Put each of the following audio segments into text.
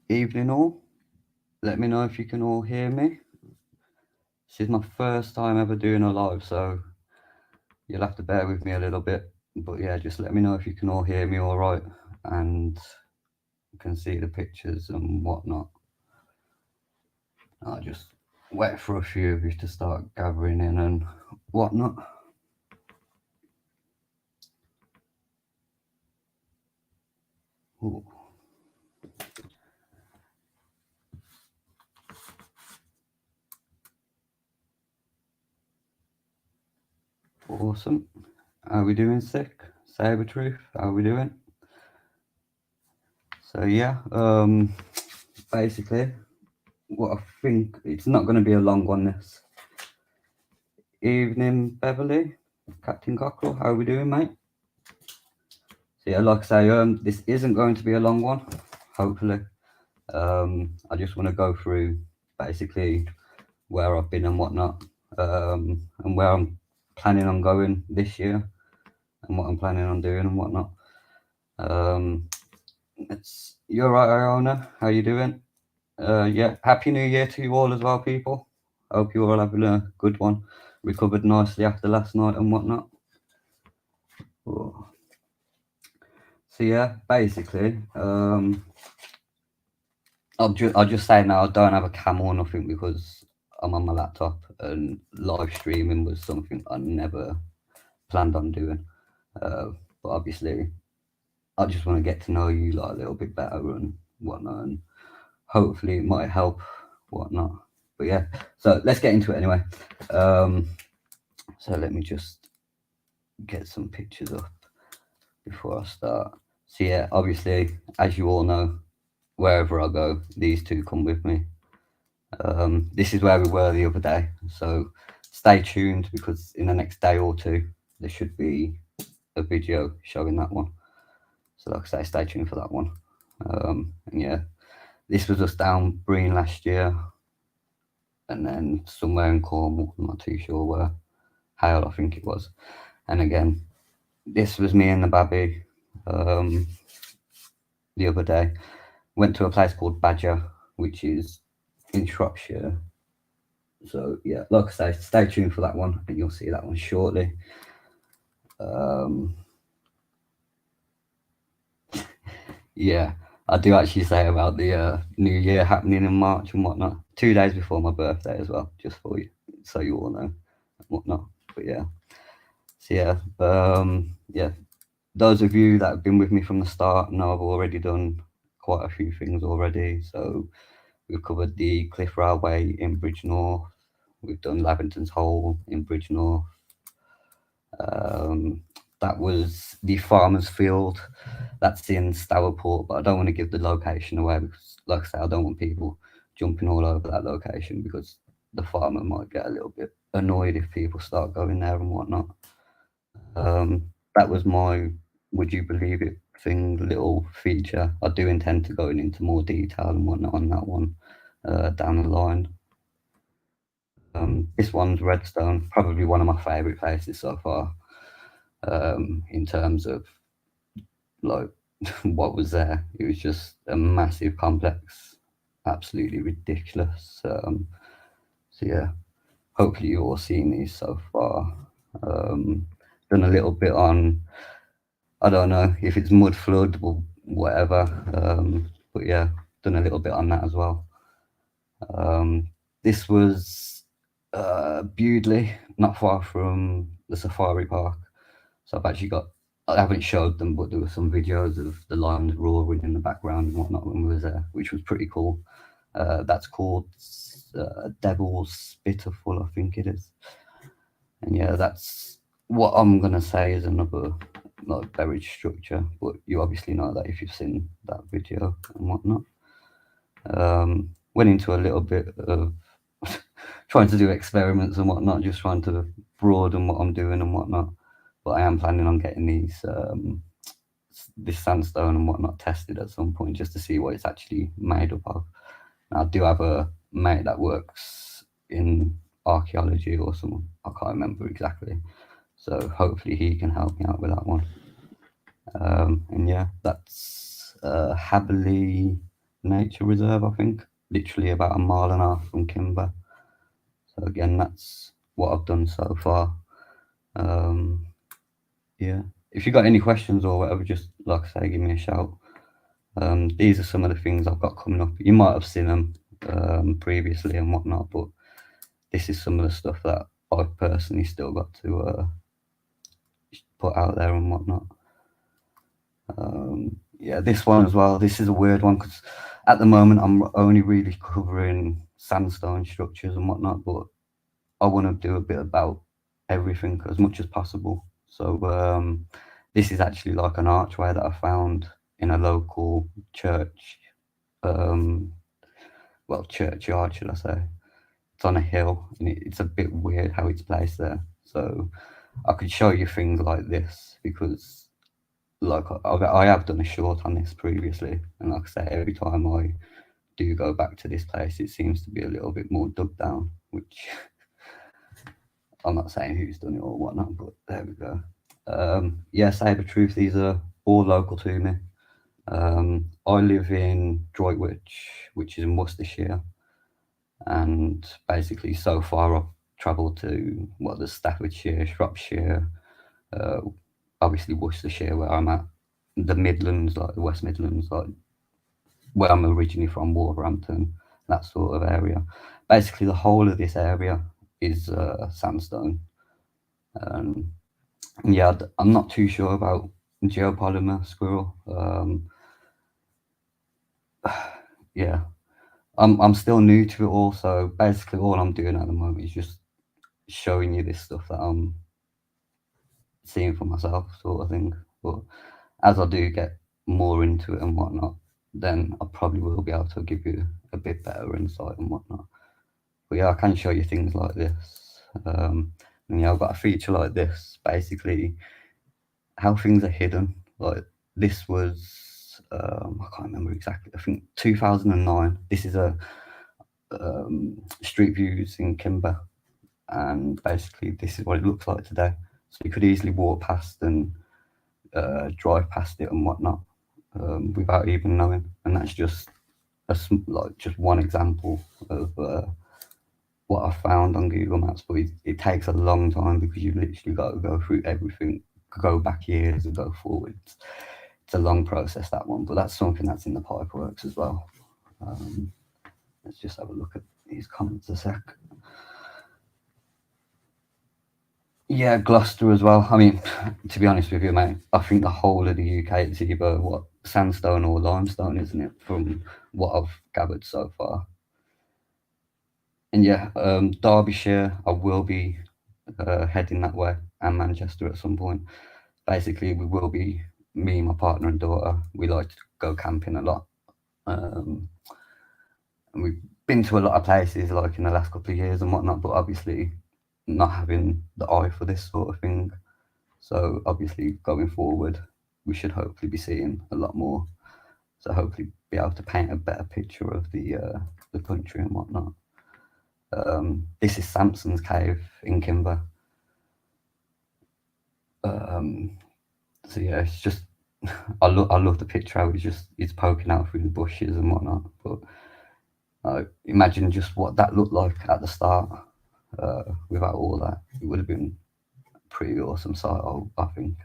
Evening all. Let me know if you can all hear me. This is my first time ever doing a live, so you'll have to bear with me a little bit. But yeah, just let me know if you can all hear me all right and you can see the pictures and whatnot. I'll just wait for a few of you to start gathering in and whatnot. Ooh. Awesome. How are we doing, Sick? Saber Truth, how are we doing? So yeah, basically, what I think, it's not going to be a long one, this. Evening, Beverly. Captain Cockrell, how are we doing, mate? So yeah, like I say, this isn't going to be a long one, hopefully. I just want to go through basically where I've been and whatnot, and where I'm planning on going this year, and what I'm planning on doing and whatnot. You're right, Iona. How you doing? Yeah, happy New Year to you all as well, people. Hope you're all having a good one. Recovered nicely after last night and whatnot. Oh. So yeah, basically, I'll just say now I don't have a cam or nothing because I'm on my laptop and live streaming was something I never planned on doing. But obviously, I just want to get to know you like a little bit better and whatnot, and hopefully it might help whatnot. But yeah, so let's get into it anyway. So let me just get some pictures up before I start. So yeah, obviously, as you all know, wherever I go, these two come with me. This is where we were the other day, so stay tuned because in the next day or two there should be a video showing that one. So like I say, stay tuned for that one. And yeah, this was us down Breen last year, and then somewhere in Cornwall, I'm not too sure where, Hale I think it was. And again, this was me and the babby the other day. Went to a place called Badger, which is in Shropshire. So yeah, like I say, stay tuned for that one, and you'll see that one shortly. Yeah, I do actually say about the New Year happening in March and whatnot. 2 days before my birthday as well, just for you, so you all know and whatnot. But yeah, so yeah. Those of you that have been with me from the start know I've already done quite a few things already. So we've covered the Cliff Railway in Bridge North. We've done Lavington's Hole in Bridge North. That was the Farmer's Field. That's in Stourport, but I don't want to give the location away because, like I say, I don't want people jumping all over that location because the farmer might get a little bit annoyed if people start going there and whatnot. That was my would you believe it thing little feature. I do intend to go into more detail and whatnot on that one down the line. This one's Redstone, probably one of my favourite places so far. In terms of like what was there, it was just a massive complex, absolutely ridiculous. So yeah, hopefully you've all seen these so far. Done a little bit on, I don't know if it's mud flood or whatever, but yeah, done a little bit on that as well. This was Bewdley, not far from the safari park. So I've actually got, I haven't showed them, but there were some videos of the lions roaring in the background and whatnot when we was there, which was pretty cool. That's called Devil's Spitterful, I think it is. And yeah, that's what I'm gonna say is another like buried structure, but you obviously know that if you've seen that video and whatnot. Went into a little bit of trying to do experiments and whatnot, just trying to broaden what I'm doing and whatnot. But I am planning on getting this sandstone and whatnot tested at some point just to see what it's actually made up of. And I do have a mate that works in archaeology or something. I can't remember exactly. So hopefully he can help me out with that one. And yeah, that's Haberley nature reserve, I think, literally about a mile and a half from Kimber. So again, that's what I've done so far. Yeah, if you got any questions or whatever, just like I say, give me a shout. These are some of the things I've got coming up. You might have seen them previously and whatnot, but this is some of the stuff that I've personally still got to put out there and whatnot. Yeah, this one as well. This is a weird one because at the moment I'm only really covering sandstone structures and whatnot, but I want to do a bit about everything as much as possible. So this is actually like an archway that I found in a local church, well, churchyard, should I say. It's on a hill, and it's a bit weird how it's placed there. So I could show you things like this because, like, I have done a short on this previously, and like I say, every time I do go back to this place, it seems to be a little bit more dug down, which I'm not saying who's done it or whatnot, but there we go. Yeah, Sabre Truth, these are all local to me. I live in Droitwich, which is in Worcestershire, and basically so far I've travelled to the Staffordshire, Shropshire, uh, obviously Worcestershire where I'm at, the Midlands, like the West Midlands, like where I'm originally from, Wolverhampton, that sort of area. Basically the whole of this area is sandstone. Yeah, I'm not too sure about geopolymer squirrel. Yeah, I'm still new to it all, so basically all I'm doing at the moment is just showing you this stuff that I'm seeing for myself, sort of thing. But as I do get more into it and whatnot, then I probably will be able to give you a bit better insight and whatnot. But yeah, I can show you things like this. And yeah, I've got a feature like this, basically how things are hidden. Like this was, I can't remember exactly. I think 2009. This is a street views in Kimber, and basically this is what it looks like today. So you could easily walk past and drive past it and whatnot without even knowing. And that's just like just one example of what I found on Google Maps. But it takes a long time because you literally got to go through everything, go back years and go forwards. It's a long process, that one, but that's something that's in the pipe works as well. Let's just have a look at these comments a sec. Yeah, Gloucester as well. I mean, to be honest with you, mate, I think the whole of the UK is either sandstone or limestone, isn't it? From what I've gathered so far. And yeah, Derbyshire, I will be heading that way, and Manchester at some point. Basically, we will be, me, my partner and daughter, we like to go camping a lot. And we've been to a lot of places like in the last couple of years and whatnot, but obviously not having the eye for this sort of thing. So obviously going forward, we should hopefully be seeing a lot more. So hopefully be able to paint a better picture of the country and whatnot. This is Samson's Cave in Kimber. So yeah, it's just I love the picture how it's poking out through the bushes and whatnot. But imagine just what that looked like at the start without all that. It would have been a pretty awesome sight, I think.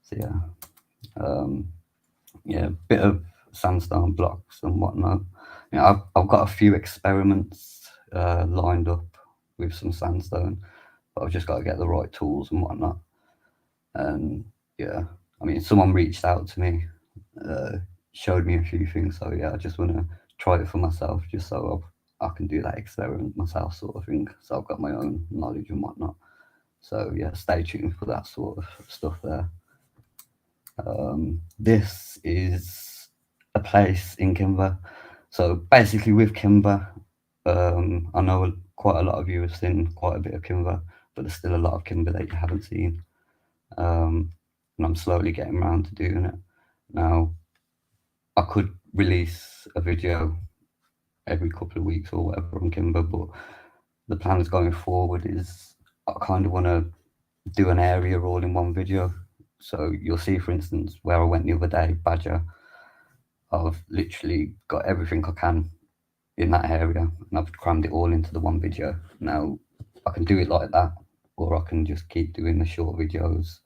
So yeah, bit of sandstone blocks and whatnot. I've got a few experiments lined up with some sandstone, but I've just got to get the right tools and whatnot. And yeah, I mean, someone reached out to me, showed me a few things. So yeah, I just want to try it for myself, just so I can do that experiment myself, sort of thing. So I've got my own knowledge and whatnot. So yeah, stay tuned for that sort of stuff there. This is a place in Kimber. So basically with Kimber, I know quite a lot of you have seen quite a bit of Kimber, but there's still a lot of Kimber that you haven't seen. And I'm slowly getting around to doing it. Now, I could release a video every couple of weeks or whatever on Kimber, but the plans going forward is I kind of want to do an area all in one video. So you'll see, for instance, where I went the other day, Badger. I've literally got everything I can in that area, and I've crammed it all into the one video. Now I can do it like that, or I can just keep doing the short videos,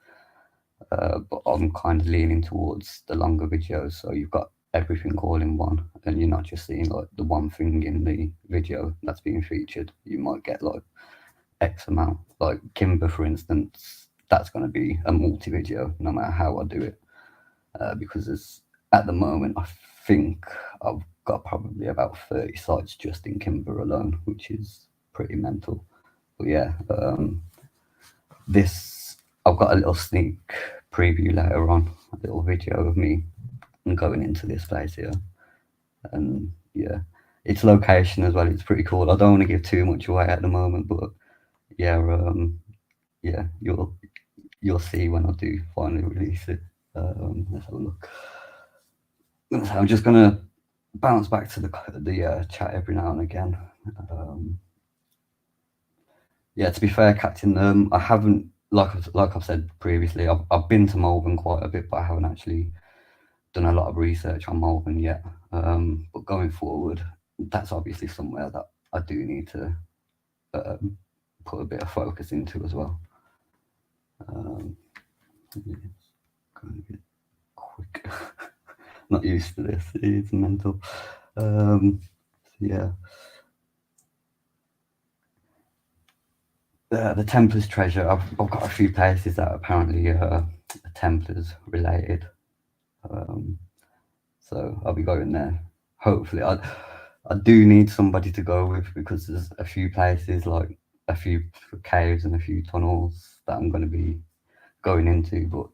but I'm kind of leaning towards the longer videos, so you've got everything all in one, and you're not just seeing like the one thing in the video that's being featured. You might get like X amount, like Kimber for instance. That's going to be a multi-video no matter how I do it, because at the moment I think I've got probably about 30 sites just in Kimber alone, which is pretty mental. But yeah, this I've got a little sneak preview later on, a little video of me going into this place here, and yeah, its location as well. It's pretty cool. I don't want to give too much away at the moment, but yeah, yeah, you'll see when I do finally release it. Let's have a look. So I'm just gonna bounce back to the chat every now and again. Yeah, to be fair, Captain, I haven't, like I've said previously, I've been to Malvern quite a bit, but I haven't actually done a lot of research on Malvern yet. But going forward, that's obviously somewhere that I do need to put a bit of focus into as well. Yeah, going a bit quick. Not used to this. It's mental. So yeah. The Templars treasure. I've got a few places that apparently are Templars related. So I'll be going there. Hopefully, I do need somebody to go with, because there's a few places, like a few caves and a few tunnels that I'm going to be going into, but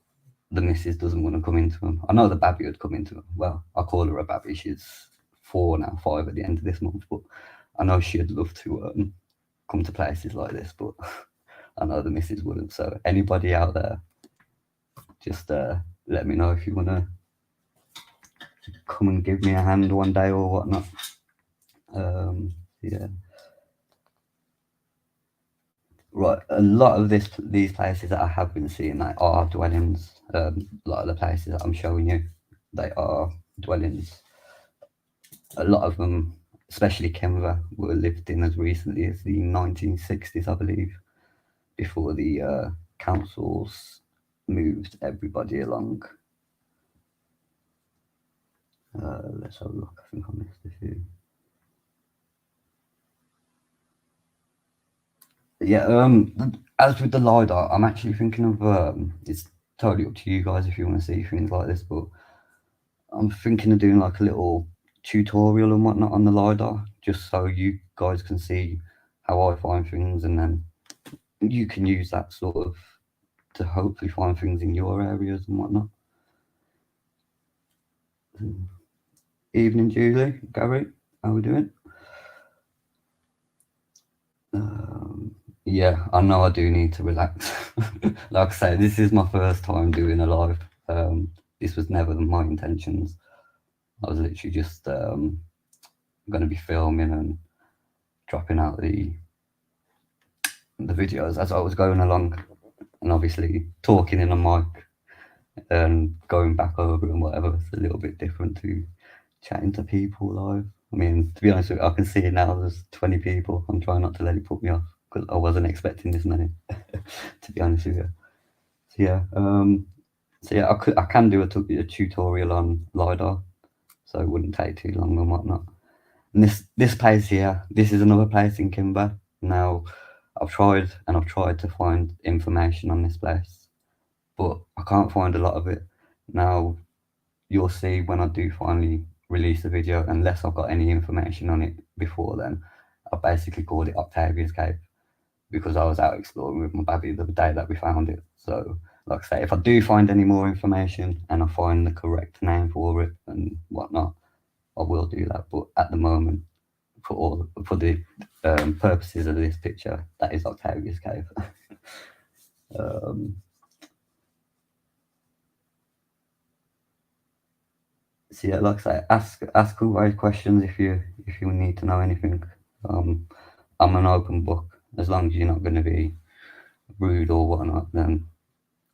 the missus doesn't want to come into them. I know the babby would come into them. Well, I call her a babby. She's 4 now, 5 at the end of this month, but I know she'd love to come to places like this, but I know the missus wouldn't. So anybody out there, just let me know if you want to come and give me a hand one day or whatnot. Yeah. Right, a lot of these places that I have been seeing, like, are dwellings. A lot of the places that I'm showing you, they are dwellings. A lot of them, especially Kimber, were lived in as recently as the 1960s, I believe, before the councils moved everybody along. Let's have a look. I think I missed a few. Yeah, as with the LiDAR, I'm actually thinking of, it's totally up to you guys if you want to see things like this, but I'm thinking of doing like a little tutorial and whatnot on the LiDAR, just so you guys can see how I find things, and then you can use that sort of to hopefully find things in your areas and whatnot. Evening, Julie, Gary, how are we doing? Yeah, I know I do need to relax. Like I say, this is my first time doing a live. This was never my intentions. I was literally just going to be filming and dropping out the videos as I was going along, and obviously talking in a mic and going back over and whatever. It's a little bit different to chatting to people live. I mean, to be honest with you, I can see it now. There's 20 people. I'm trying not to let it put me off, because I wasn't expecting this many. To be honest with you. So yeah, I can do a tutorial on LiDAR, so it wouldn't take too long and whatnot. And this place here, this is another place in Kimber. Now, I've tried to find information on this place, but I can't find a lot of it. Now, you'll see when I do finally release the video, unless I've got any information on it before then, I basically called it Octavia's Cave, because I was out exploring with my babby the day that we found it. So, like I say, if I do find any more information and I find the correct name for it and whatnot, I will do that. But at the moment, for the purposes of this picture, that is Octavia's Cave. So yeah, like I say, ask away questions if you need to know anything. I'm an open book. As long as you're not going to be rude or whatnot, then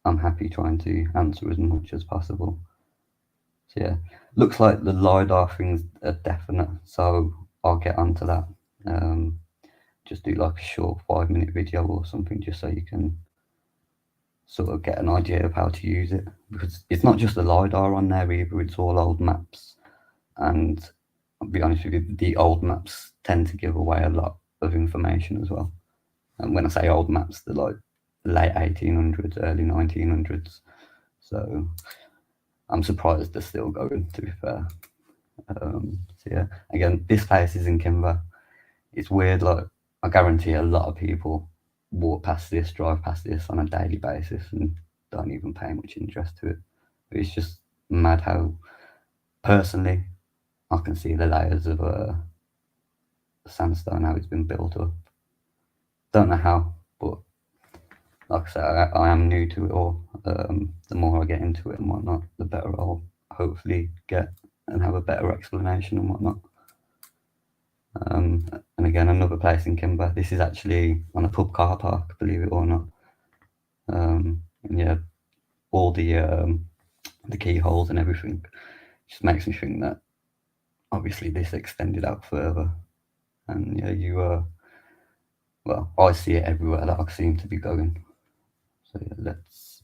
I'm happy trying to answer as much as possible. So yeah, Looks like the LiDAR thing's a definite, so I'll get onto that. Um, just do like a short 5 minute video or something, just so you can sort of get an idea of how to use it. Because it's not just the LiDAR on there either, it's all old maps. And I'll be honest with you, the old maps tend to give away a lot of information as well. And when I say old maps, they're like late 1800s, early 1900s. So I'm surprised they're still going, to be fair. So yeah, again, this place is in Kimber. It's weird, like, I guarantee a lot of people walk past this, drive past this on a daily basis and don't even pay much interest to it. But it's just mad how, personally, I can see the layers of sandstone, how it's been built up. Don't know how, but like I said, I am new to it all. The more I get into it and whatnot, the better I'll hopefully get and have a better explanation and whatnot. And again, another place in Kimber. This is actually on a pub car park, believe it or not. And yeah, all the keyholes and everything just makes me think that obviously this extended out further. And yeah, well, I see it everywhere that I seem to be going. So yeah, let's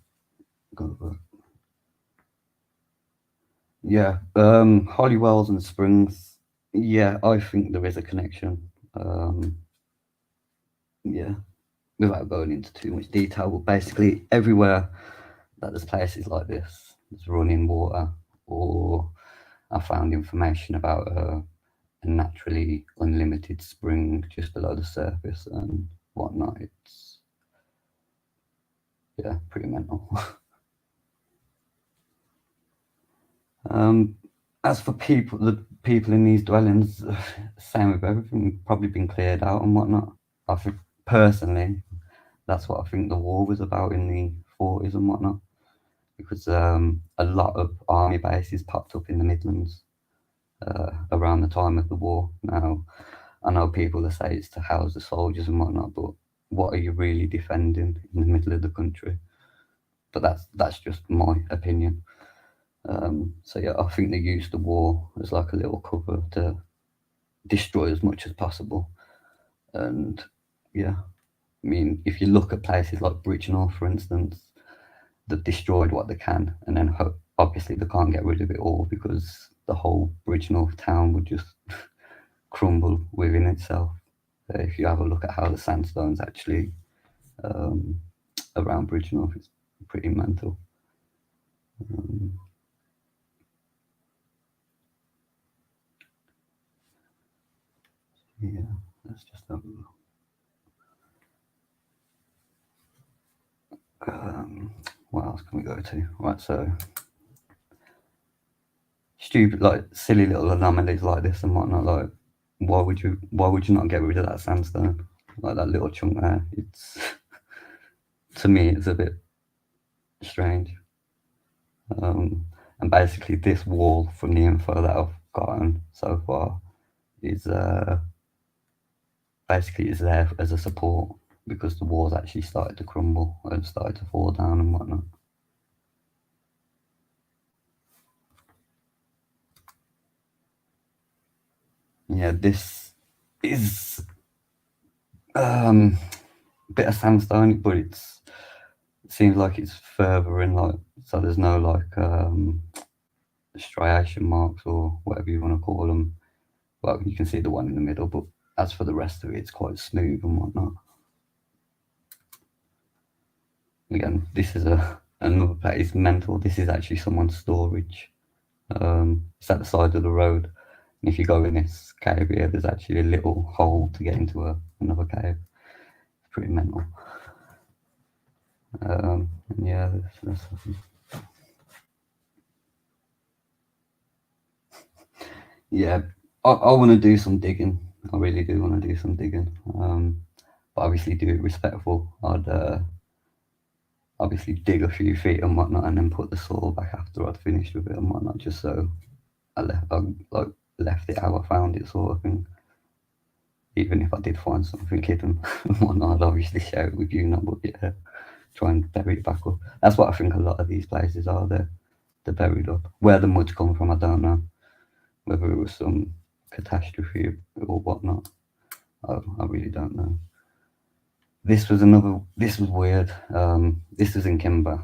go over. Yeah, Hollywells and Springs. Yeah, I think there is a connection. Yeah, without going into too much detail, but basically everywhere that there's places like this, there's running water, or I found information about a naturally unlimited spring just below the surface and whatnot. It's, yeah, pretty mental. As for people, the people in these dwellings, same with everything, probably been cleared out and whatnot. I think personally, that's what I think the war was about in the 40s and whatnot, because a lot of army bases popped up in the Midlands around the time of the war. Now, I know people that say it's to house the soldiers and whatnot, but what are you really defending in the middle of the country? But that's just my opinion. So yeah, I think they used the war as like a little cover to destroy as much as possible. And yeah, I mean, if you look at places like Bridgenorth, for instance, they've destroyed what they can, and then obviously they can't get rid of it all because the whole Bridgenorth town would just crumble within itself. If you have a look at how the sandstone's actually um, around Bridgenorth, it's pretty mental. Um, yeah, let's just have a look. What else can we go to? Right, so stupid, like silly little anomalies like this and whatnot. Like, why would you not get rid of that sandstone? Like that little chunk there. It's to me, it's a bit strange. And basically, this wall, from the info that I've gotten so far, is basically is there as a support because the walls actually started to crumble and started to fall down and whatnot. Yeah, this is a bit of sandstone, but it seems like it's further in, like, so there's no like striation marks or whatever you want to call them. Well, you can see the one in the middle, but as for the rest of it, it's quite smooth and whatnot. Again, this is another place, mental. This is actually someone's storage. It's at the side of the road. And if you go in this cave here, there's actually a little hole to get into another cave. It's pretty mental. Yeah, yeah. I want to do some digging. I really do want to do some digging. But obviously do it respectful. I'd obviously dig a few feet and whatnot, and then put the soil back after I'd finished with it and whatnot, just so I left it how I found it, sort of thing. Even if I did find something hidden and whatnot, I'd obviously share it with you, not, but yeah, try and bury it back up. That's what I think a lot of these places are. They're they're buried up. Where the mud's come from, I don't know. Whether it was some catastrophe or whatnot, I really don't know. This was another. This was weird. This was in Kimber.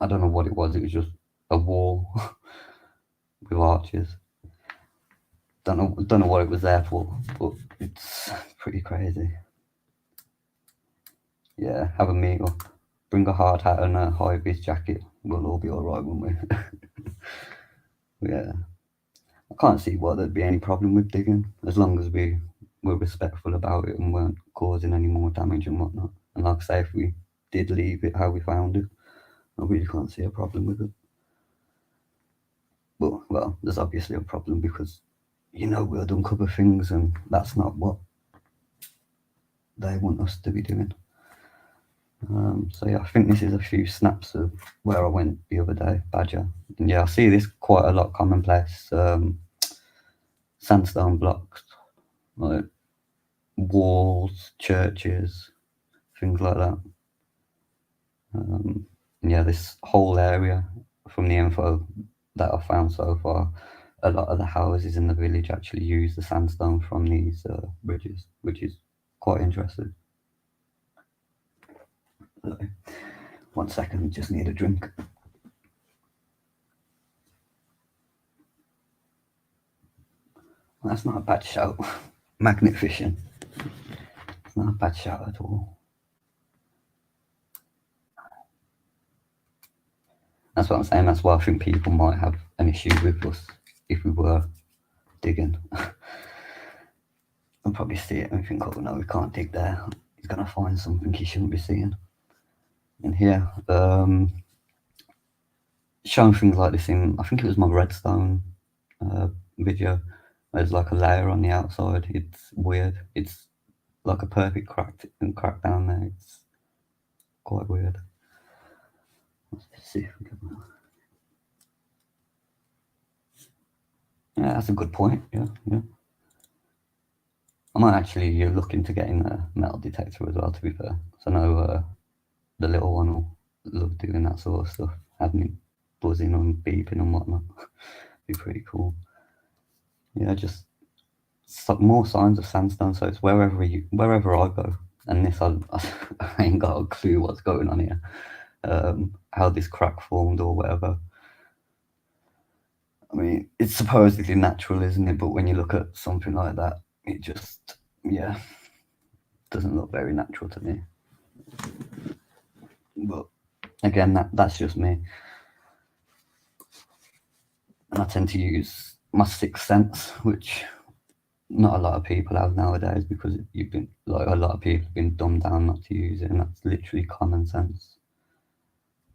I don't know what it was. It was just a wall with arches. Don't know what it was there for, but it's pretty crazy. Yeah, have a meet up. Bring a hard hat and a high vis jacket. We'll all be alright, won't we? Yeah. I can't see why there'd be any problem with digging, as long as we were respectful about it and weren't causing any more damage and whatnot. And like I say, if we did leave it how we found it, I really can't see a problem with it. But, well, there's obviously a problem because, we'd uncover things and that's not what they want us to be doing. So yeah, I think this is a few snaps of where I went the other day, Badger. And yeah, I see this quite a lot commonplace. Sandstone blocks, like walls, churches, things like that. And yeah, this whole area, from the info that I've found so far, a lot of the houses in the village actually use the sandstone from these bridges, which is quite interesting. So, 1 second, just need a drink. That's not a bad shout. Magnet fishing. It's not a bad shout at all. That's what I'm saying. That's why I think people might have an issue with us if we were digging. I'll probably see it and think, oh no, we can't dig there. He's going to find something he shouldn't be seeing. And here, showing things like this in, I think it was my redstone video. There's like a layer on the outside. It's weird. It's like a perfect crack down there. It's quite weird. Let's see if we can. Yeah, that's a good point. Yeah. I might actually look into getting a metal detector as well, to be fair. So I know the little one will love doing that sort of stuff, having it buzzing and beeping and whatnot. Be pretty cool. Yeah, just more signs of sandstone. So it's wherever I go, and this I ain't got a clue what's going on here. How this crack formed or whatever. I mean, it's supposedly natural, isn't it? But when you look at something like that, it just, doesn't look very natural to me. But again, that's just me. And I tend to use my sixth sense, which not a lot of people have nowadays because a lot of people have been dumbed down not to use it, and that's literally common sense.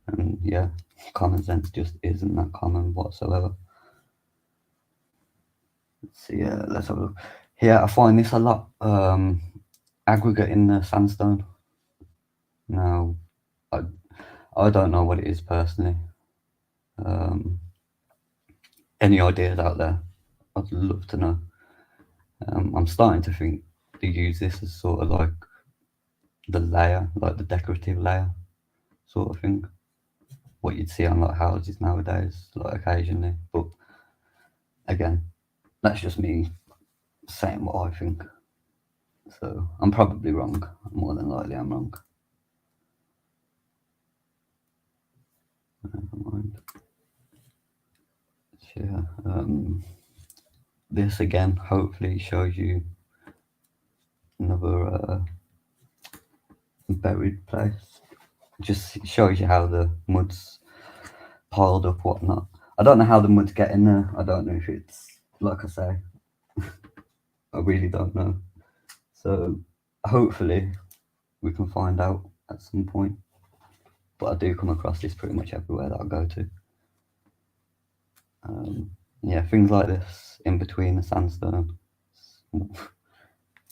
And yeah, common sense just isn't that common whatsoever. So yeah, let's have a look. Here, I find this a lot. Aggregate in the sandstone. Now, I don't know what it is personally. Any ideas out there? I'd love to know. I'm starting to think they use this as sort of like the layer, like the decorative layer sort of thing. What you'd see on like houses nowadays, like occasionally. But again, that's just me saying what I think. So I'm probably wrong. More than likely I'm wrong. Never mind. Yeah. This again hopefully shows you another buried place. Just shows you how the mud's piled up, whatnot. I don't know how the mud's getting there. I don't know if it's, like I say, I really don't know. So hopefully we can find out at some point. But I do come across this pretty much everywhere that I go to. Yeah, things like this in between the sandstone.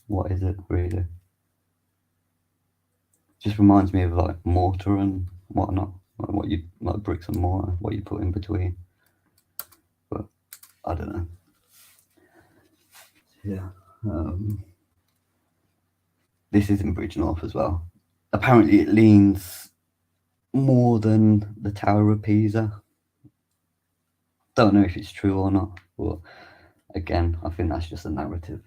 What is it really? Just reminds me of like mortar and whatnot, like bricks and mortar, what you put in between. But I don't know. Yeah. This is in Bridge North as well. Apparently, it leans more than the Tower of Pisa. Don't know if it's true or not, but again, I think that's just a narrative.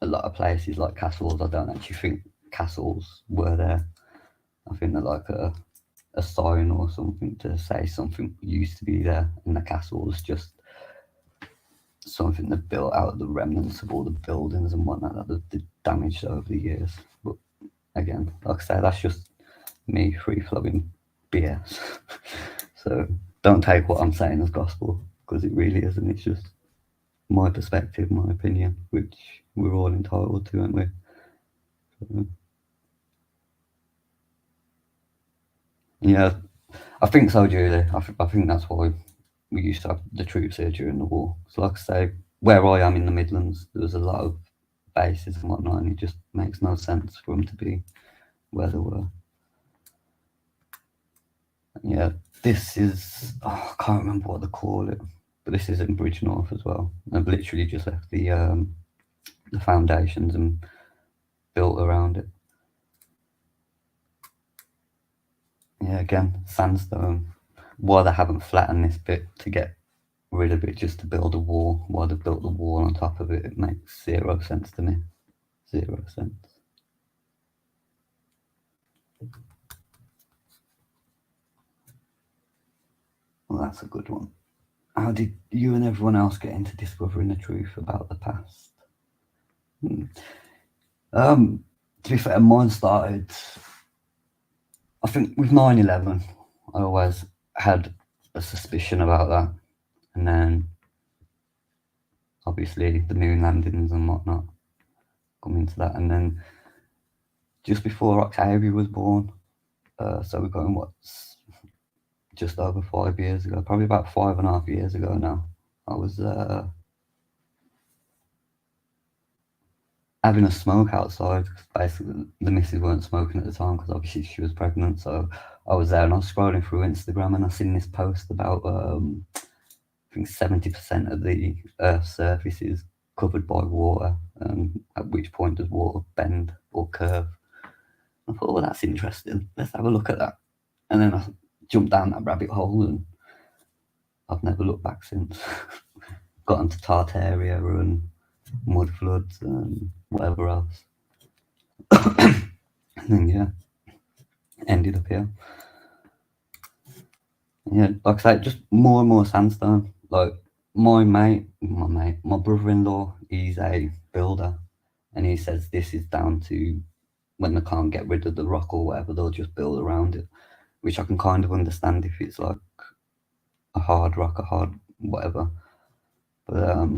A lot of places like castles, I don't actually think castles were there. I think they're like a sign or something to say something used to be there, and the castle was just something that built out of the remnants of all the buildings and whatnot that have damaged over the years. But again, like I say, that's just me free flowing BS. So don't take what I'm saying as gospel, because it really isn't. It's just my perspective, my opinion, which we're all entitled to, aren't we? So, yeah, I think so, Julie. I think that's why we used to have the troops here during the war. So, like I say, where I am in the Midlands, there was a lot of bases and whatnot, and it just makes no sense for them to be where they were. Yeah, this is, oh, I can't remember what they call it, but this is in Bridge North as well. I've literally just left the foundations and built around it. Yeah, again, sandstone. Why they haven't flattened this bit to get rid of it just to build a wall, why they built the wall on top of it, it makes zero sense to me. Zero sense. Well, that's a good one. How did you and everyone else get into discovering the truth about the past? Hmm. To be fair, mine started, I think, with 9/11. I always had a suspicion about that. And then, obviously, the moon landings and whatnot come into that. And then, just before Octavia was born, so we're going, what's just over 5 years ago, probably about 5.5 years ago now, I was having a smoke outside. Basically, the missus weren't smoking at the time because obviously she was pregnant. So I was there and I was scrolling through Instagram and I seen this post about I think 70% of the Earth's surface is covered by water. At which point does water bend or curve? I thought, well, that's interesting. Let's have a look at that. And then I jumped down that rabbit hole and I've never looked back since. Got into Tartaria and mud floods and whatever else. And then, yeah, ended up here. Yeah, like I say, just more and more sandstone. Like my brother-in-law, he's a builder, and he says this is down to when they can't get rid of the rock or whatever, they'll just build around it, which I can kind of understand if it's like a hard rock, a hard whatever. But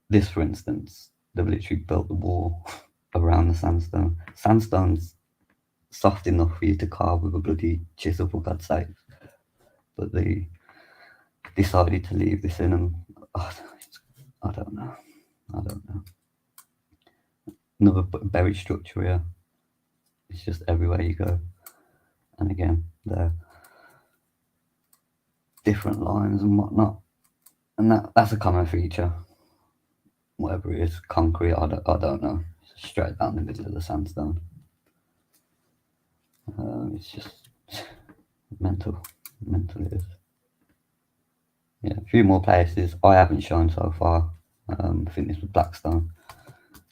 this, for instance, they've literally built the wall around the sandstone. Sandstone's soft enough for you to carve with a bloody chisel, for God's sake. But they decided to leave this in, and oh, I don't know. I don't know. Another buried structure here. It's just everywhere you go. And again, they're different lines and whatnot. And that's a common feature. Whatever it is, concrete, I don't know. It's straight down the middle of the sandstone. It's just mental. Mental it is. Yeah, a few more places I haven't shown so far. I think this was Blackstone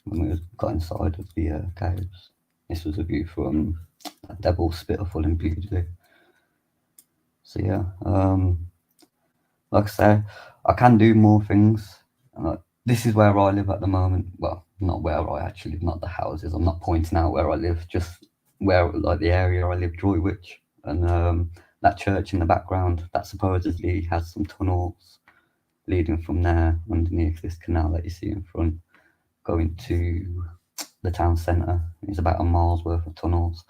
when we got inside of the caves. This was a view from Devil's Spitful in Bewdley. So yeah, like I say, I can do more things. This is where I live at the moment. Well, not where I actually live, not the houses. I'm not pointing out where I live, just where, like, the area I live, Droitwich, and that church in the background that supposedly has some tunnels leading from there underneath this canal that you see in front, going to the town centre. It's about a mile's worth of tunnels.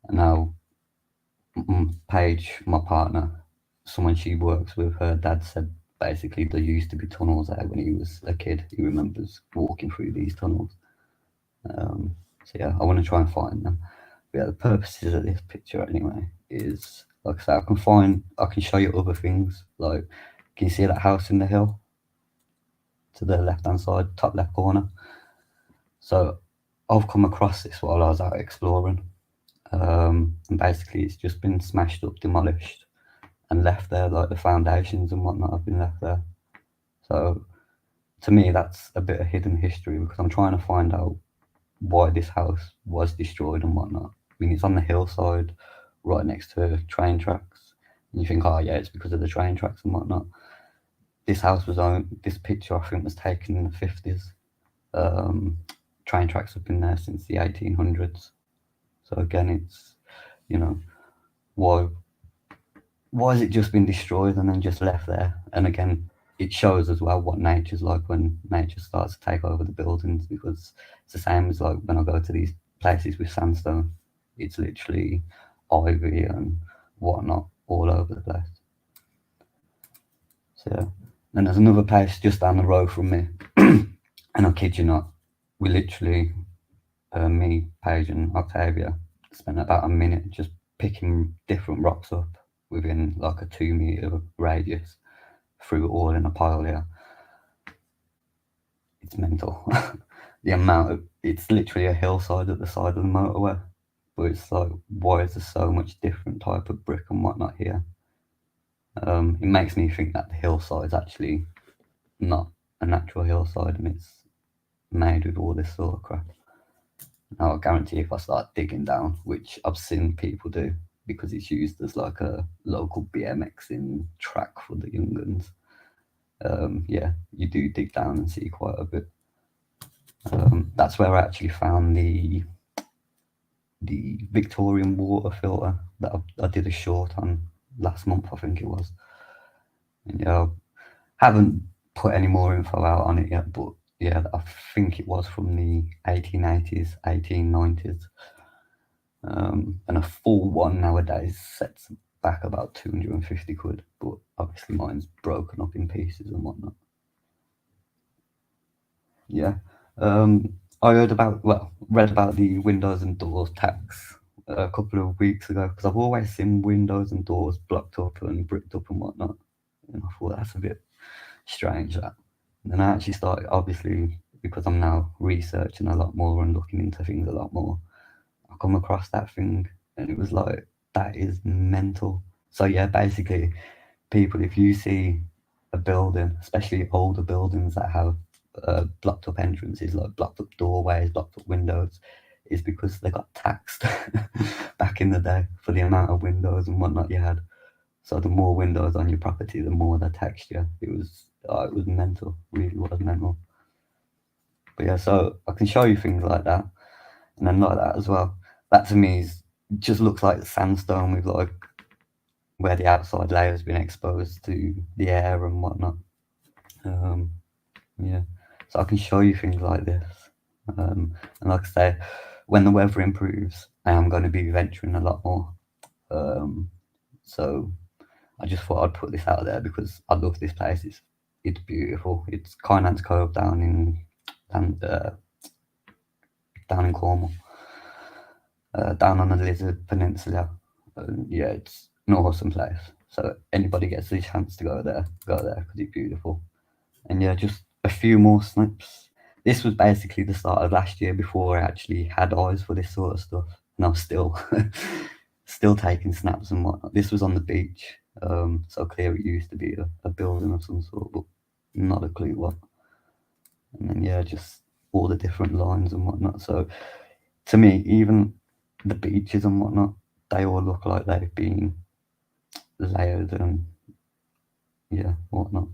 And now Paige, my partner, someone she works with, her dad said basically there used to be tunnels there when he was a kid. He remembers walking through these tunnels. So yeah, I want to try and find them. But yeah, the purposes of this picture anyway is, like I say, I can show you other things. Like, can you see that house in the hill to the left hand side, top left corner? So I've come across this while I was out exploring. And basically it's just been smashed up, demolished, and left there, like the foundations and whatnot have been left there. So to me, that's a bit of hidden history because I'm trying to find out why this house was destroyed and whatnot. I mean, it's on the hillside, right next to train tracks, and you think, oh yeah, it's because of the train tracks and whatnot. This house was owned. This picture, I think, was taken in the 50s. Train tracks have been there since the 1800s. So again, it's, you know, why has it just been destroyed and then just left there? And again, it shows as well what nature's like when nature starts to take over the buildings, because it's the same as like when I go to these places with sandstone. It's literally ivy and whatnot all over the place. So yeah. And there's another place just down the road from me, and I kid you not, we literally, me, Paige, and Octavia spent about a minute just picking different rocks up within like a 2 meter radius, threw it all in a pile here. It's mental. The amount of, it's literally a hillside at the side of the motorway, but it's like, why is there so much different type of brick and whatnot here? It makes me think that the hillside is actually not a natural hillside and it's made with all this sort of crap. Now I guarantee if I start digging down, which I've seen people do, because it's used as like a local BMXing track for the young guns. Yeah, you do dig down and see quite a bit. That's where I actually found the Victorian water filter that I did a short on last month, I think it was. And yeah, I haven't put any more info out on it yet, but yeah, I think it was from the 1880s, 1890s. And a full one nowadays sets back about 250 quid, but obviously mine's broken up in pieces and whatnot. Yeah. I read about the windows and doors tax a couple of weeks ago, because I've always seen windows and doors blocked up and bricked up and whatnot. And I thought that's a bit strange, that. And then I actually started, obviously, because I'm now researching a lot more and looking into things a lot more, I come across that thing and it was like, that is mental. So yeah, basically, people, if you see a building, especially older buildings that have blocked up entrances, like blocked up doorways, blocked up windows, is because they got taxed back in the day for the amount of windows and whatnot you had. So the more windows on your property, the more they taxed you. It was mental, really was mental. But yeah, so I can show you things like that, and then like that as well. That to me just looks like sandstone with like where the outside layer has been exposed to the air and whatnot. Yeah, so I can show you things like this. And like I say, when the weather improves, I am going to be venturing a lot more. So I just thought I'd put this out there because I love this place. It's beautiful. It's Kynance Cove down in Cornwall, down on the Lizard Peninsula. Yeah, it's an awesome place. So anybody gets the chance to go there because it's beautiful. And yeah, just a few more snips. This was basically the start of last year before I actually had eyes for this sort of stuff, and I'm still still taking snaps and whatnot. This was on the beach, so clear it used to be a building of some sort, but not a clue what. And then yeah, just all the different lines and whatnot. So to me, even the beaches and whatnot, they all look like they've been layered and yeah, whatnot.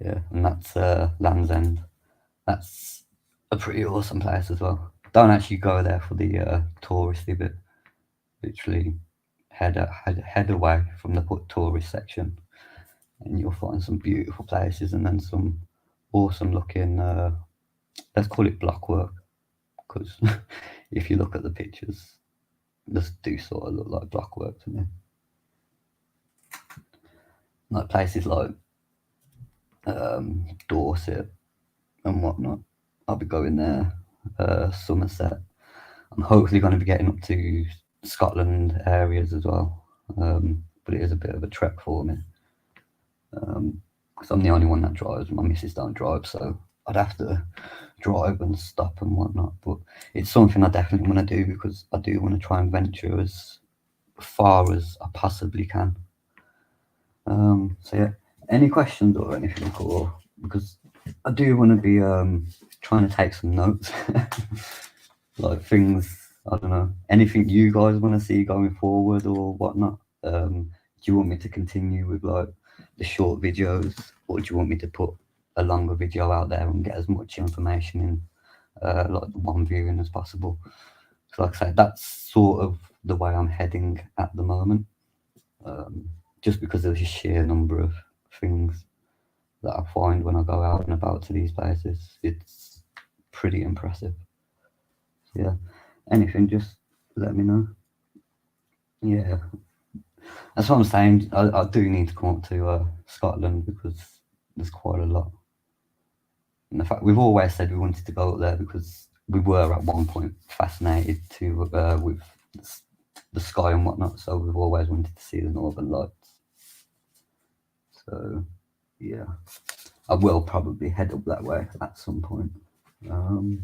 Yeah, and that's Land's End. That's a pretty awesome place as well. Don't actually go there for the touristy bit. Literally head away from the tourist section, and you'll find some beautiful places and then some awesome looking. Let's call it block work, because if you look at the pictures, this do sort of look like block work to me. Like places like Dorset and whatnot. I'll be going there. Somerset. I'm hopefully going to be getting up to Scotland areas as well, but it is a bit of a trek for me because I'm the only one that drives. My missus don't drive, so I'd have to drive and stop and whatnot. But it's something I definitely want to do because I do want to try and venture as far as I possibly can. So yeah, any questions or anything, or because I do want to be trying to take some notes, like things, I don't know, anything you guys want to see going forward or whatnot. Do you want me to continue with like the short videos, or do you want me to put a longer video out there and get as much information in like one viewing as possible? So like I say, that's sort of the way I'm heading at the moment. Just because of the sheer number of things that I find when I go out and about to these places, it's pretty impressive. So yeah, anything, just let me know. Yeah, that's what I'm saying. I do need to come up to Scotland because there's quite a lot. And the fact we've always said we wanted to go up there because we were at one point fascinated to with the sky and whatnot. So we've always wanted to see the Northern Lights. So yeah, I will probably head up that way at some point. So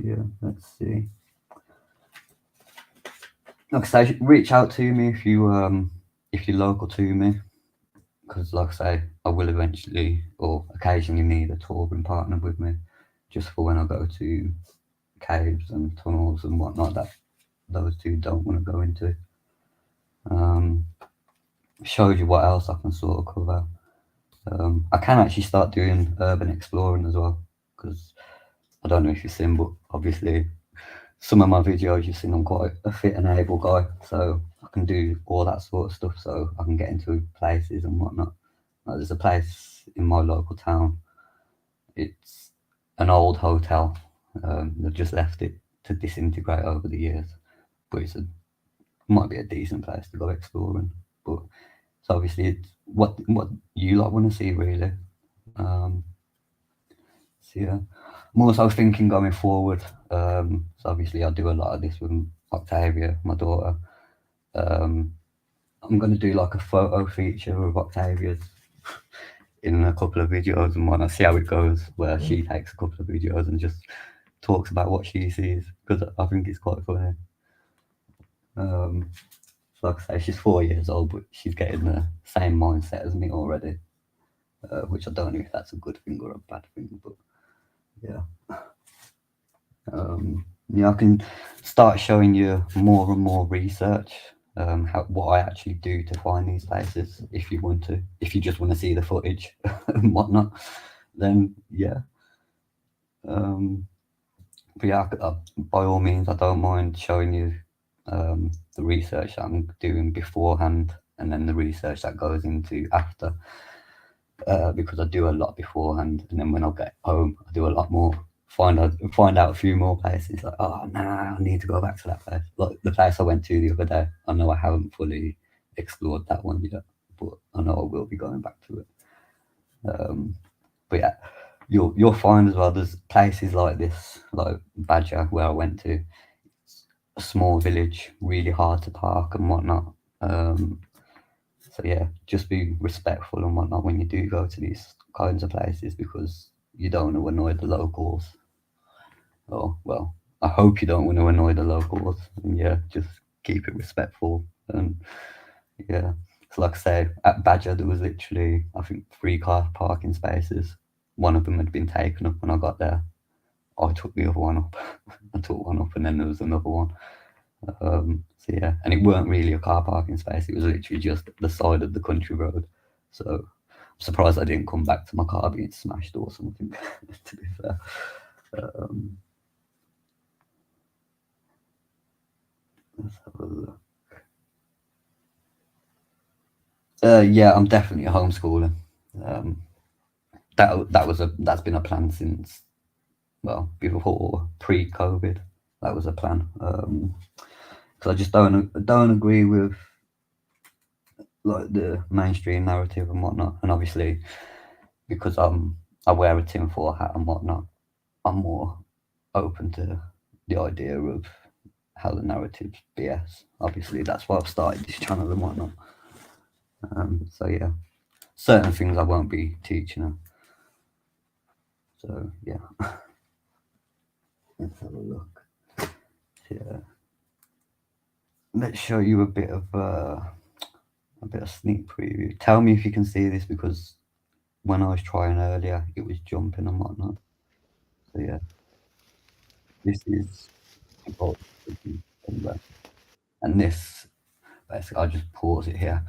yeah, let's see. Like I say, reach out to me if you're local to me, because like I say, I will eventually or occasionally need a touring partner with me, just for when I go to caves and tunnels and whatnot that those two don't want to go into. Shows you what else I can sort of cover. I can actually start doing urban exploring as well, because I don't know if you've seen, but obviously some of my videos you've seen I'm quite a fit and able guy, so I can do all that sort of stuff. So I can get into places and whatnot. Like there's a place in my local town. It's an old hotel. They've just left it to disintegrate over the years, but might be a decent place to go exploring. But so obviously it's what you like want to see really. So yeah, I'm also thinking going forward. So obviously I do a lot of this with Octavia, my daughter. I'm going to do like a photo feature of Octavia's in a couple of videos and whatnot. See how it goes. Where she takes a couple of videos and just talks about what she sees, because I think it's quite funny. So like I say, she's 4 years old, but she's getting the same mindset as me already, which I don't know if that's a good thing or a bad thing, but yeah. Yeah, I can start showing you more and more research, what I actually do to find these places. If you want to, if you just want to see the footage and whatnot, then yeah. But yeah, by all means, I don't mind showing you the research that I'm doing beforehand, and then the research that goes into after. Because I do a lot beforehand, and then when I get home, I do a lot more. Find out a few more places. Like, oh, nah, I need to go back to that place. Like the place I went to the other day. I know I haven't fully explored that one yet, but I know I will be going back to it. But yeah, you'll find as well. There's places like this, like Badger, where I went to. It's a small village, really hard to park and whatnot. So yeah, just be respectful and whatnot when you do go to these kinds of places, because you don't want to annoy the locals. Oh well, I hope you don't want to annoy the locals. And yeah, just keep it respectful. And yeah, so like I say, at Badger there was literally I think 3 car parking spaces. One of them had been taken up when I got there. I took the other one up. I took one up, and then there was another one. So yeah, and it weren't really a car parking space. It was literally just the side of the country road. So I'm surprised I didn't come back to my car being smashed or something. To be fair, let's have a look. Yeah, I'm definitely homeschooling. Um, that's been a plan since, well, before pre-COVID. That was a plan. Because I just don't agree with like the mainstream narrative and whatnot. And obviously, because I wear a tinfoil hat and whatnot, I'm more open to the idea of how the narrative's BS. Obviously, that's why I've started this channel and whatnot. So yeah, certain things I won't be teaching her. So yeah, let's have a look. Yeah. let's show you a bit of sneak preview. Tell me if you can see this, because when I was trying earlier, it was jumping and whatnot. So yeah, this is the bolt, and this basically I'll just pause it here.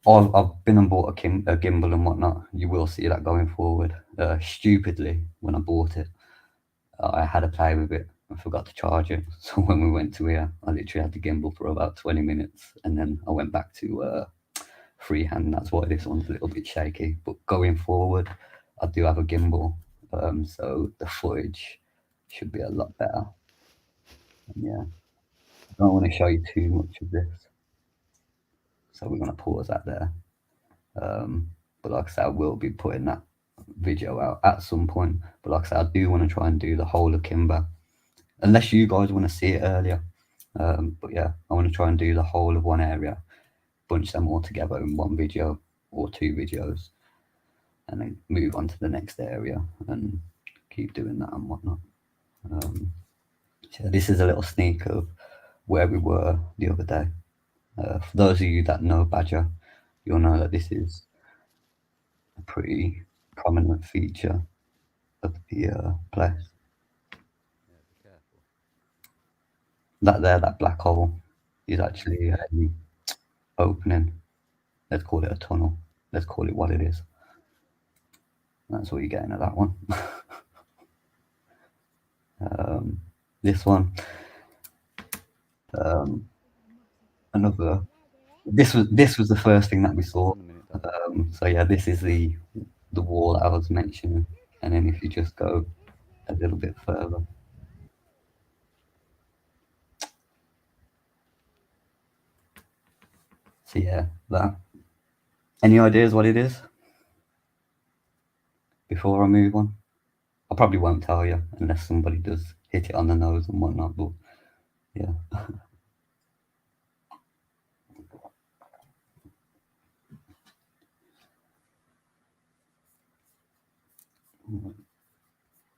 I've been and bought a gimbal and whatnot. You will see that going forward. Stupidly, when I bought it, I had a play with it and forgot to charge it. So when we went to here, I literally had the gimbal for about 20 minutes, and then I went back to freehand. That's why this one's a little bit shaky. But going forward, I do have a gimbal, so the footage should be a lot better. And yeah, I don't want to show you too much of this, so we're going to pause that there. But like I said, I will be putting that video out at some point. But like I said, I do want to try and do the whole of Kimber, unless you guys want to see it earlier. But yeah, I want to try and do the whole of one area, bunch them all together in one video or two videos, and then move on to the next area and keep doing that and whatnot. So this is a little sneak of where we were the other day. For those of you that know Badger, you'll know that this is a pretty prominent feature of the place. That there, that black hole, is actually a opening. Let's call it a tunnel. Let's call it what it is. That's what you're getting at that one. This one, another. This was the first thing that we saw. So yeah, this is the wall I was mentioning, and then if you just go a little bit further. So yeah, that. Any ideas what it is? Before I move on, I probably won't tell you unless somebody does hit it on the nose and whatnot. But yeah.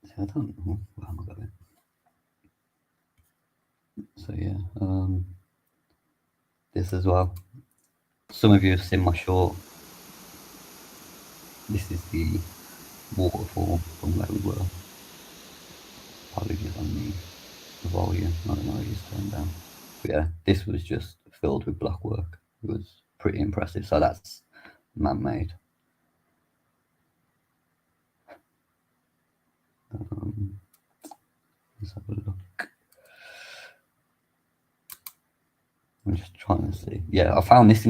So I don't know where am I going. So yeah, this as well. Some of you have seen my short. This is the waterfall from where we were. Apologies on the volume. I don't know, it is turned down. But yeah, this was just filled with block work. It was pretty impressive. So that's man-made. Let's have a look. I'm just trying to see. Yeah, I found this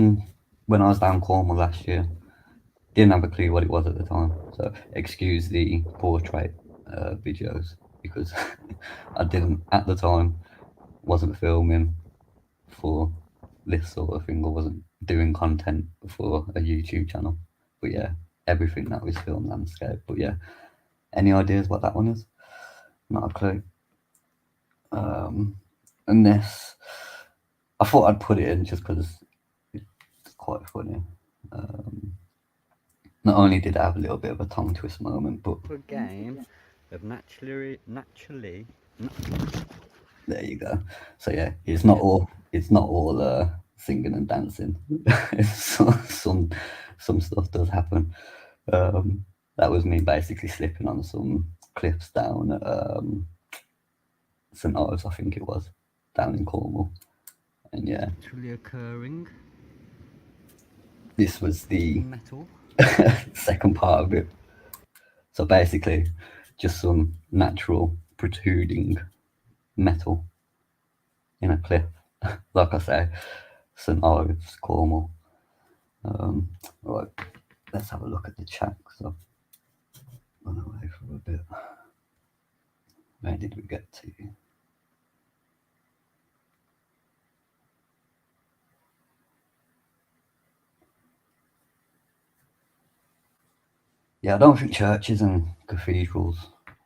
when I was down Cornwall last year. Didn't have a clue what it was at the time, so excuse the portrait videos, because I didn't at the time, wasn't filming for this sort of thing, or wasn't doing content for a YouTube channel. But yeah, everything that was film landscape. But yeah, any ideas what that one is? Not a clue. And this, I thought I'd put it in just because it's quite funny. Not only did I have a little bit of a tongue twist moment, but A game of naturally. there you go. So yeah, it's not all singing and dancing. some stuff does happen. That was me basically slipping on some cliffs down at St Ives, I think it was, down in Cornwall. And yeah, Naturally occurring this was the metal. second part of it. So basically, just some natural protruding metal in a cliff. Like I say, St Ives, Cornwall. Right, let's have a look at the chat. So I've run away for a bit. Where did we get to? Yeah, I don't think churches and cathedrals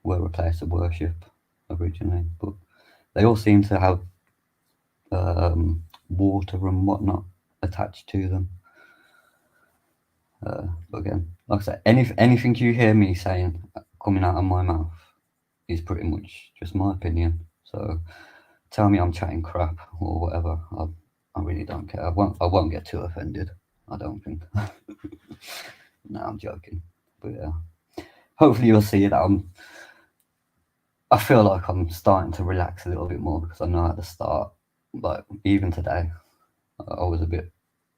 were a place of worship originally, but they all seem to have water and whatnot attached to them. But again, like I said, anything you hear me saying coming out of my mouth is pretty much just my opinion. So tell me I'm chatting crap or whatever. I really don't care. I won't get too offended. I don't think. No, I'm joking. But yeah, hopefully you'll see that I feel like I'm starting to relax a little bit more because I know at the start, like even today, I was a bit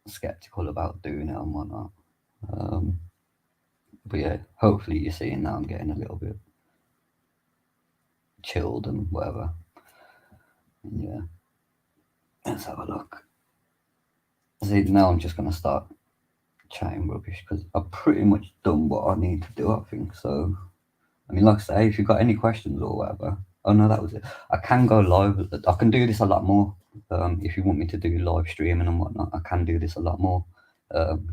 skeptical about doing it and whatnot. But yeah, hopefully you're seeing now I'm getting a little bit chilled and whatever. And yeah, let's have a look. See, now I'm just gonna start chatting rubbish because I've pretty much done what I need to do. I think so. I mean, like I say, if you've got any questions or whatever. Oh no, that was it. I can go live. I can do this a lot more. If you want me to do live streaming and whatnot, I can do this a lot more.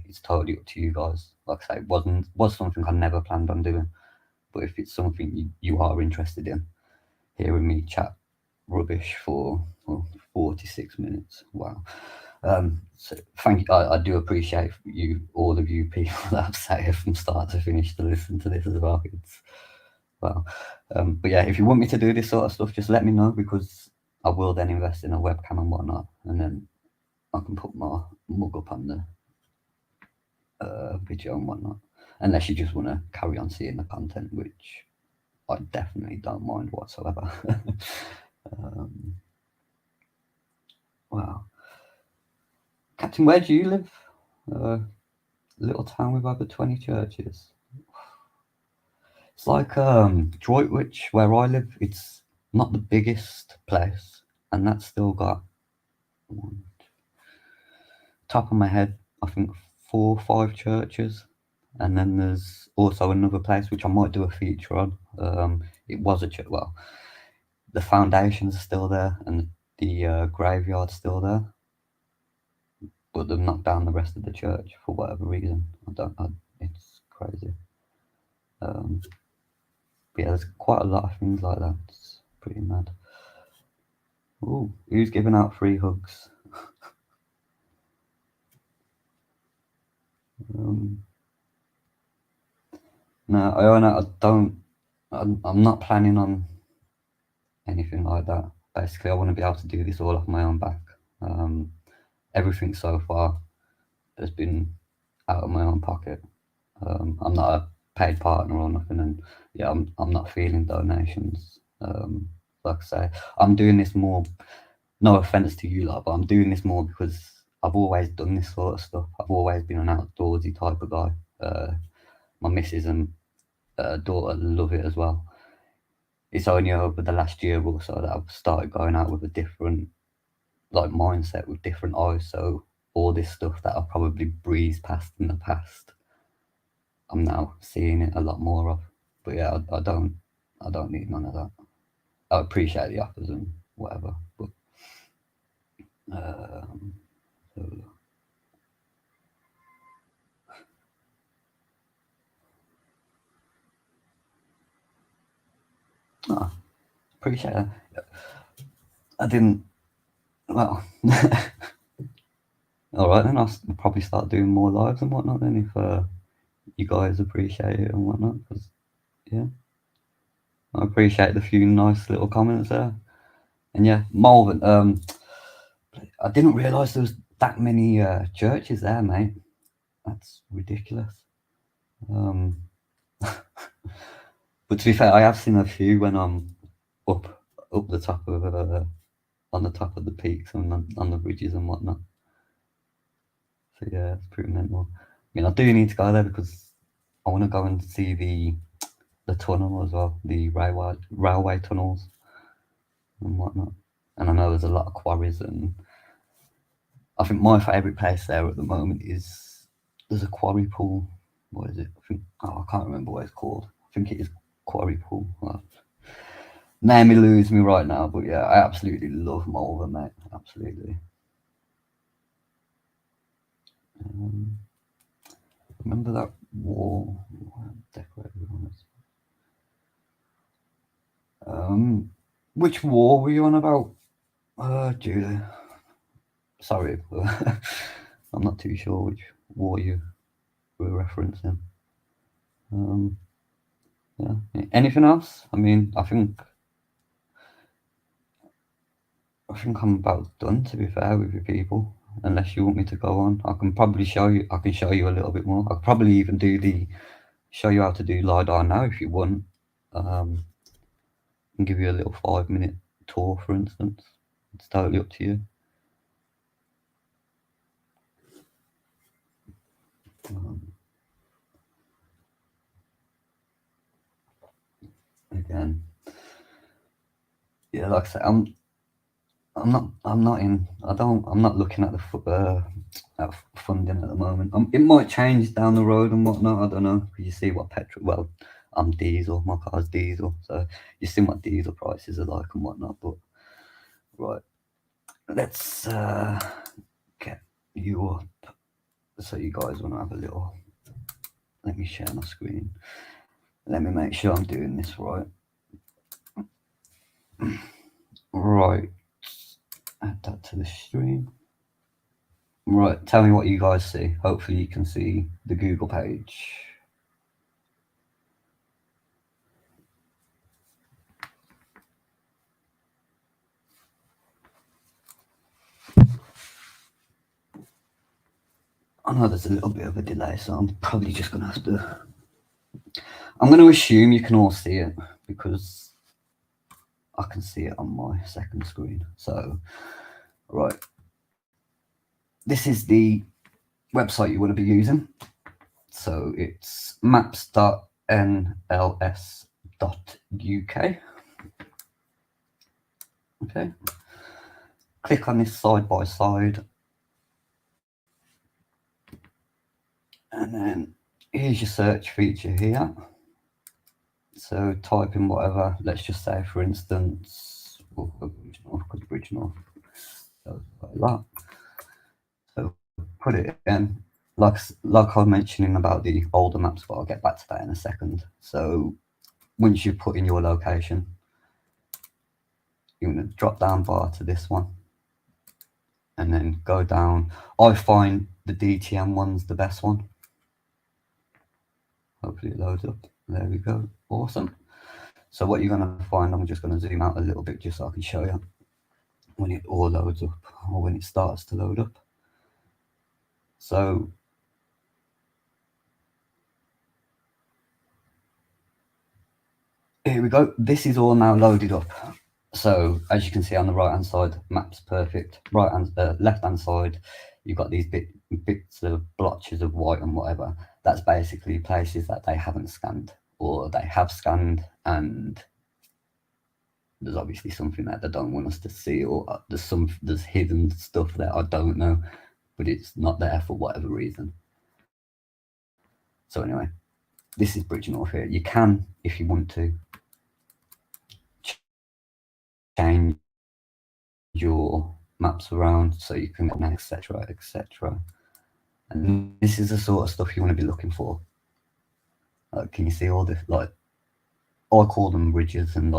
It's totally up to you guys. Like I say, it was something I never planned on doing. But if it's something you are interested in, hearing me chat rubbish for 46 minutes, wow. So thank you. I do appreciate you, all of you people that have sat here from start to finish to listen to this as well. It's well, but yeah, if you want me to do this sort of stuff, just let me know because I will then invest in a webcam and whatnot, and then I can put my mug up on the video and whatnot. Unless you just want to carry on seeing the content, which I definitely don't mind whatsoever. Wow. Captain, where do you live? Little town with over 20 churches. It's like Droitwich, where I live. It's not the biggest place, and that's still got top of my head, I think 4 or 5 churches, and then there's also another place which I might do a feature on. It was a church. Well, the foundations are still there, and the graveyard's still there, but they've knocked down the rest of the church for whatever reason. It's crazy. But yeah, there's quite a lot of things like that. It's pretty mad. Ooh, who's giving out free hugs? No, I don't. I'm not planning on anything like that. Basically, I want to be able to do this all off my own back. Everything so far has been out of my own pocket. I'm not a paid partner or nothing, and yeah, I'm not feeling donations. Like I say, I'm doing this more. No offense to you lot, but I'm doing this more because I've always done this sort of stuff. I've always been an outdoorsy type of guy. My missus and daughter love it as well. It's only over the last year or so that I've started going out with a different like mindset, with different eyes. So all this stuff that I've probably breezed past in the past, I'm now seeing it a lot more of. But yeah, I don't need none of that. I appreciate the offers and whatever, but so, appreciate that. I didn't. Well, all right then. I'll probably start doing more lives and whatnot then if you guys appreciate it and whatnot. Because yeah, I appreciate the few nice little comments there. And yeah, Malvern. I didn't realise there was that many churches there, mate. That's ridiculous. But to be fair, I have seen a few when I'm up the top of on the top of the peaks and on the bridges and whatnot. So yeah, it's pretty mental. I mean, I do need to go there because I want to go and see the tunnel as well, the railway tunnels and whatnot. And I know there's a lot of quarries, and I think my favourite place there at the moment is there's a quarry pool. What is it? I can't remember what it's called. I think it is Quarry Pool. Well, name eludes me right now, but yeah, I absolutely love Malvern, mate. Absolutely. Remember that wall decorated on it? Which war were you on about, Julie? Sorry, I'm not too sure which war you were referencing. Anything else? I mean, I think think I'm about done, to be fair, with you people. Unless you want me to go on, I can probably show you. I can show you a little bit more. I'll probably even show you how to do LiDAR now if you want. And give you a little 5-minute tour, for instance. It's totally up to you. Again, yeah, like I said, I'm not in. I'm not looking at at funding at the moment. It might change down the road and whatnot. I don't know. 'Cause you see what petrol. Well, I'm diesel. My car's diesel, so you see what diesel prices are like and whatnot. But right, let's get you up so you guys want to have a little. Let me share my screen. Let me make sure I'm doing this right. Right, add that to the stream. Right, tell me what you guys see. Hopefully you can see the Google page. I know there's a little bit of a delay, so I'm probably just going to have to... I'm going to assume you can all see it because I can see it on my second screen. So, right. This is the website you want to be using. So it's maps.nls.uk. Okay. Click on this side by side. And then here's your search feature here. So type in whatever, let's just say, for instance, Bridge North, so like that. So put it in, like I was mentioning about the older maps, but I'll get back to that in a second. So once you put in your location, you're going to drop down bar to this one, and then go down. I find the DTM one's the best one. Hopefully it loads up. There we go. Awesome. So what you're going to find, I'm just going to zoom out a little bit just so I can show you when it all loads up, or when it starts to load up. So here we go. This is all now loaded up. So as you can see on the right hand side, maps perfect. Left hand side, you've got these bits of blotches of white and whatever. That's basically places that they haven't scanned, or they have scanned, and there's obviously something that they don't want us to see, or there's hidden stuff that I don't know, but it's not there for whatever reason. So anyway, this is Bridge North here. You can, if you want to, change your maps around so you can, etc., etc. And this is the sort of stuff you want to be looking for. Can you see all this? Like, I call them ridges and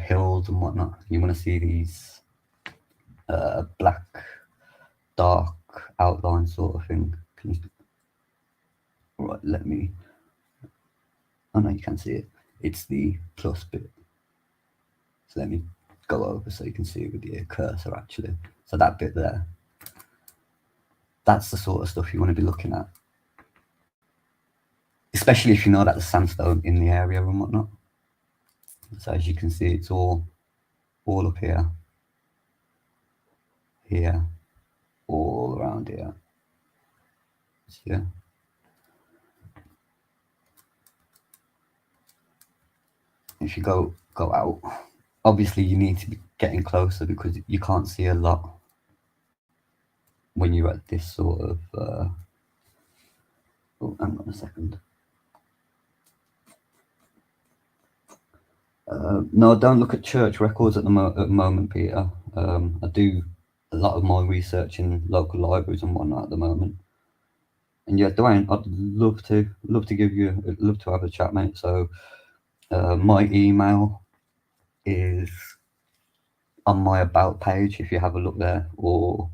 hills and whatnot. You want to see these black, dark outline sort of thing. Right, let me. Oh no, you can see it. It's the plus bit. So let me go over so you can see it with the cursor actually. So that bit there, that's the sort of stuff you want to be looking at. Especially if you know that there's sandstone in the area and whatnot. So as you can see, it's all up here, here, all around here. Yeah. If you go out, obviously you need to be getting closer because you can't see a lot when you're at this sort of. Oh, hang on a second. No, don't look at church records at the moment, Peter. I do a lot of my research in local libraries and whatnot at the moment. And yeah, Dwayne, I'd love to have a chat, mate. So my email is on my about page if you have a look there, or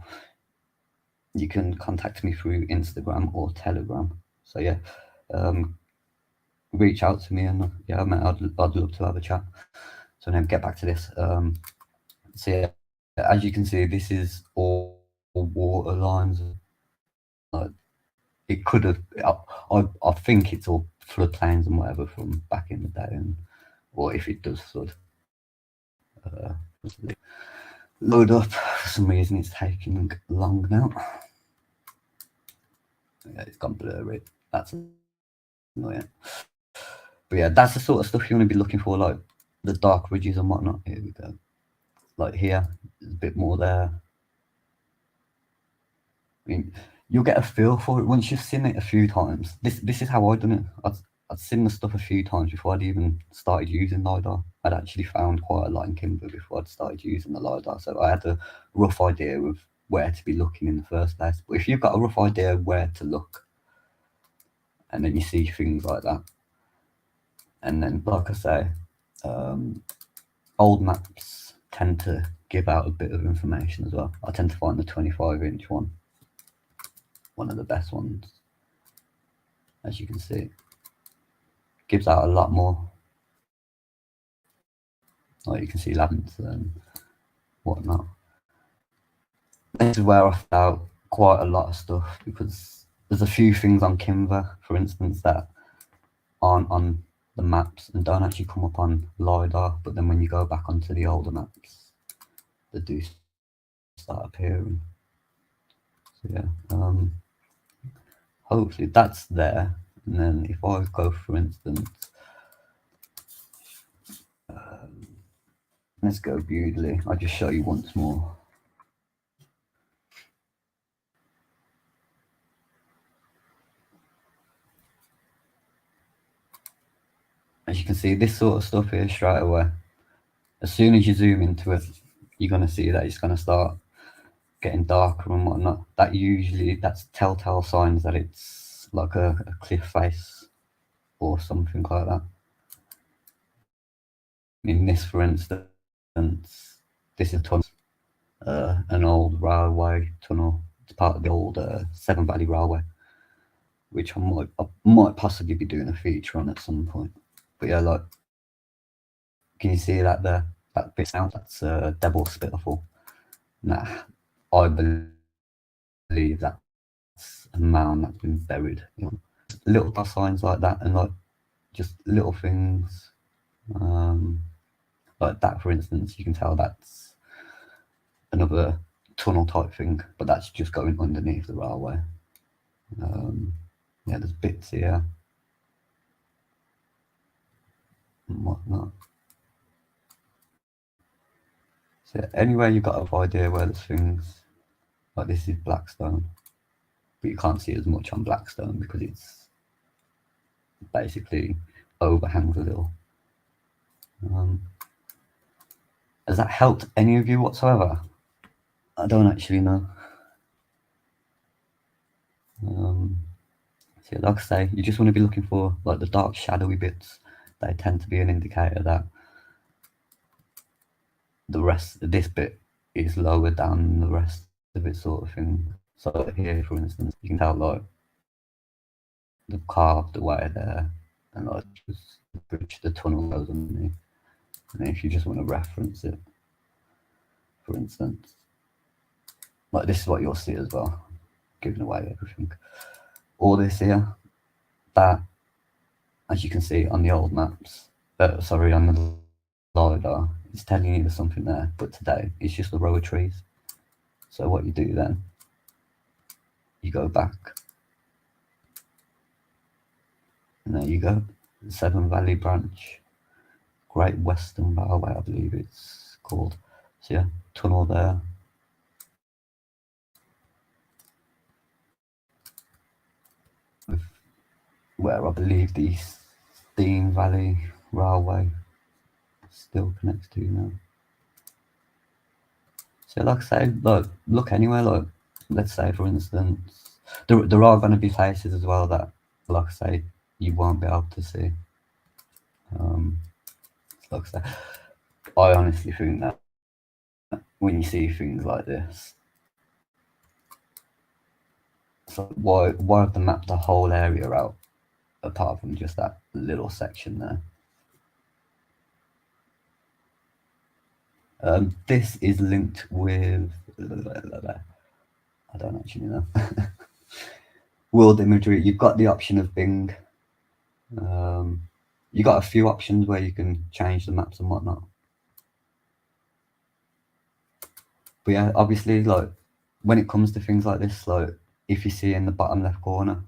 you can contact me through Instagram or Telegram. So yeah, reach out to me, and yeah, mate, I'd love to have a chat. So then get back to this. So yeah, as you can see, this is all water lines. Like, it could have. I think it's all floodplains and whatever from back in the day, and or if it does flood, load up. For some reason, it's taking long now. Yeah, it's gone blurry. That's annoying. But yeah, that's the sort of stuff you want to be looking for, like the dark ridges and whatnot. Here we go. Like here, there's a bit more there. I mean, you'll get a feel for it once you've seen it a few times. This is how I done it. I'd seen the stuff a few times before I'd even started using LiDAR. I'd actually found quite a lot in Kimber before I'd started using the LiDAR, so I had a rough idea of where to be looking in the first place. But if you've got a rough idea where to look, and then you see things like that, and then, like I say, old maps tend to give out a bit of information as well. I tend to find the 25-inch one of the best ones. As you can see, gives out a lot more. Like you can see labyrinths and whatnot. This is where I found out quite a lot of stuff, because there's a few things on Kimber, for instance, that aren't on the maps and don't actually come up on LiDAR, but then when you go back onto the older maps, they do start appearing. So yeah, hopefully that's there. And then if I go, for instance, let's go Bewdley. I'll just show you once more. As you can see, this sort of stuff here straight away, as soon as you zoom into it, you're going to see that it's going to start getting darker and whatnot. That's telltale signs that it's like a cliff face or something like that. In this, for instance, this is an old railway tunnel. It's part of the old Severn Valley Railway, which I might possibly be doing a feature on at some point. But yeah, like, can you see that there? That bit sound, that's Devil Spitful. Nah, I believe that's a mound that's been buried. You know? Little signs like that, and like just little things like that. For instance, you can tell that's another tunnel type thing, but that's just going underneath the railway. Yeah, there's bits here and whatnot. So anyway, you've got an idea where there's things. Like this is Blackstone, but you can't see as much on Blackstone because it's basically overhangs a little. Has that helped any of you whatsoever? I don't actually know. So like I say, you just want to be looking for like the dark shadowy bits. They tend to be an indicator that the rest of this bit is lower down than the rest of it, sort of thing. So here, for instance, you can tell like the carved away there, and like just the bridge, the tunnel goes underneath. And then if you just want to reference it, for instance, like this is what you'll see as well, giving away everything. All this here, that, as you can see on the old maps, sorry, on the LiDAR, it's telling you there's something there, but today it's just a row of trees. So what you do then, you go back, and there you go, Severn Valley Branch, Great Western Railway, I believe it's called. So yeah, tunnel there. With where I believe the Steam Valley Railway still connects to now. So like I say, look anywhere, like let's say for instance, there are going to be places as well that, like I say, you won't be able to see. Like I say, I honestly think that when you see things like this, so why have they mapped the whole area out apart from just that little section there? This is linked with, I don't actually know. World imagery. You've got the option of Bing. You got a few options where you can change the maps and whatnot. But yeah, obviously, like when it comes to things like this, like if you see in the bottom left corner,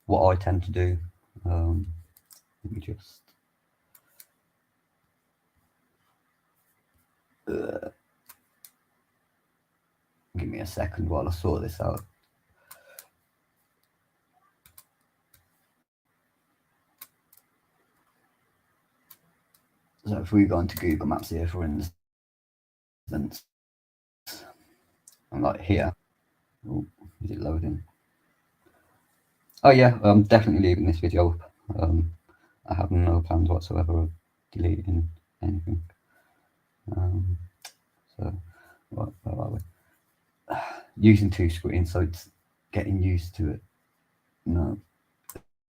what I tend to do, let me just give me a second while I sort this out. So if we go into Google Maps here, for instance, I'm like here. Oh, is it loading? Oh yeah, I'm definitely leaving this video up. I have no plans whatsoever of deleting anything. So, where are we? Using two screens, so it's getting used to it. No,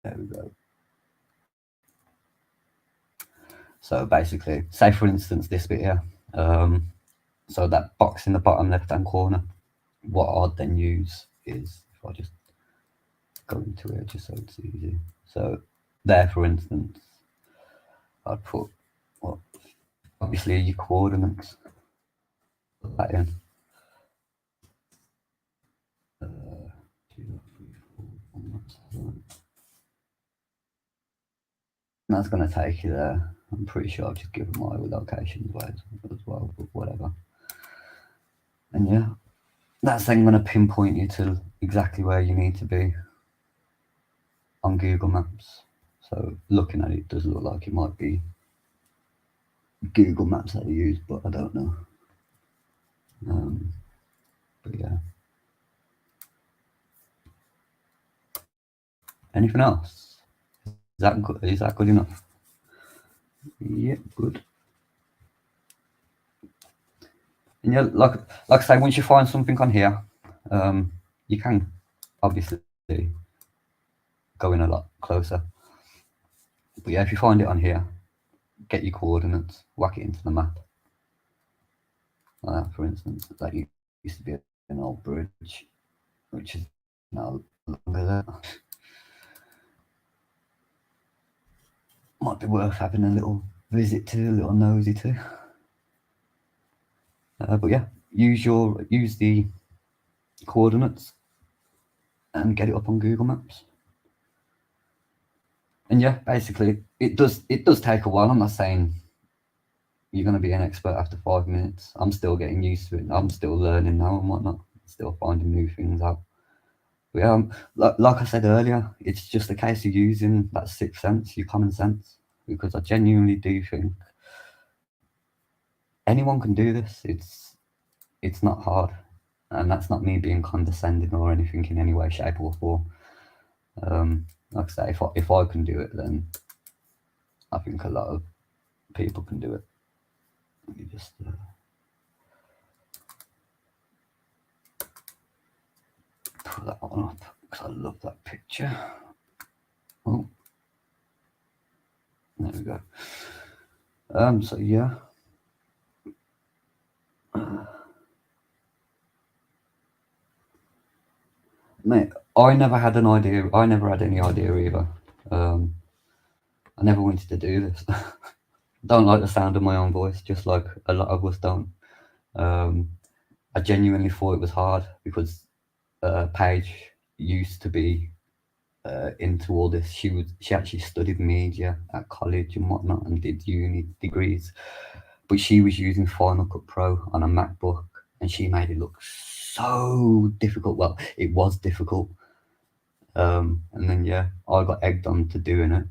there we go. So basically, say for instance this bit here. So that box in the bottom left-hand corner. What I'd then use is if I just go into it just so it's easy. So there, for instance, I'd put well, obviously your coordinates. Put that in. 2, 3, 4, 1, that's going to take you there. I'm pretty sure I've just given my locations away as well, but whatever. And yeah, that's then going to pinpoint you to exactly where you need to be on Google Maps. So looking at it does look like it might be Google Maps that you use, but I don't know. But yeah. Anything else? Is that good? Is that good enough? Yeah, good. And yeah, like I say, once you find something on here, you can obviously go in a lot closer. But yeah, if you find it on here, get your coordinates, whack it into the map. Like that, for instance, that used to be an old bridge, which is now longer there. Might be worth having a little visit to, a little nosy to. But yeah, use the coordinates and get it up on Google Maps. And yeah, basically, it does take a while. I'm not saying you're going to be an expert after 5 minutes. I'm still getting used to it. I'm still learning now and whatnot. Still finding new things out. But yeah, like I said earlier, it's just a case of using that sixth sense, your common sense, because I genuinely do think anyone can do this. It's not hard, and that's not me being condescending or anything in any way, shape, or form. Like I say, if I can do it, then I think a lot of people can do it. Let me just put that one up because I love that picture. Oh, there we go. So yeah. Mate, I never had an idea. I never had any idea either. I never wanted to do this. Don't like the sound of my own voice, just like a lot of us don't. I genuinely thought it was hard because Paige used to be into all this. She actually studied media at college and whatnot and did uni degrees, but she was using Final Cut Pro on a MacBook, and she made it look so difficult. Well, it was difficult. And then yeah, I got egged on to doing it,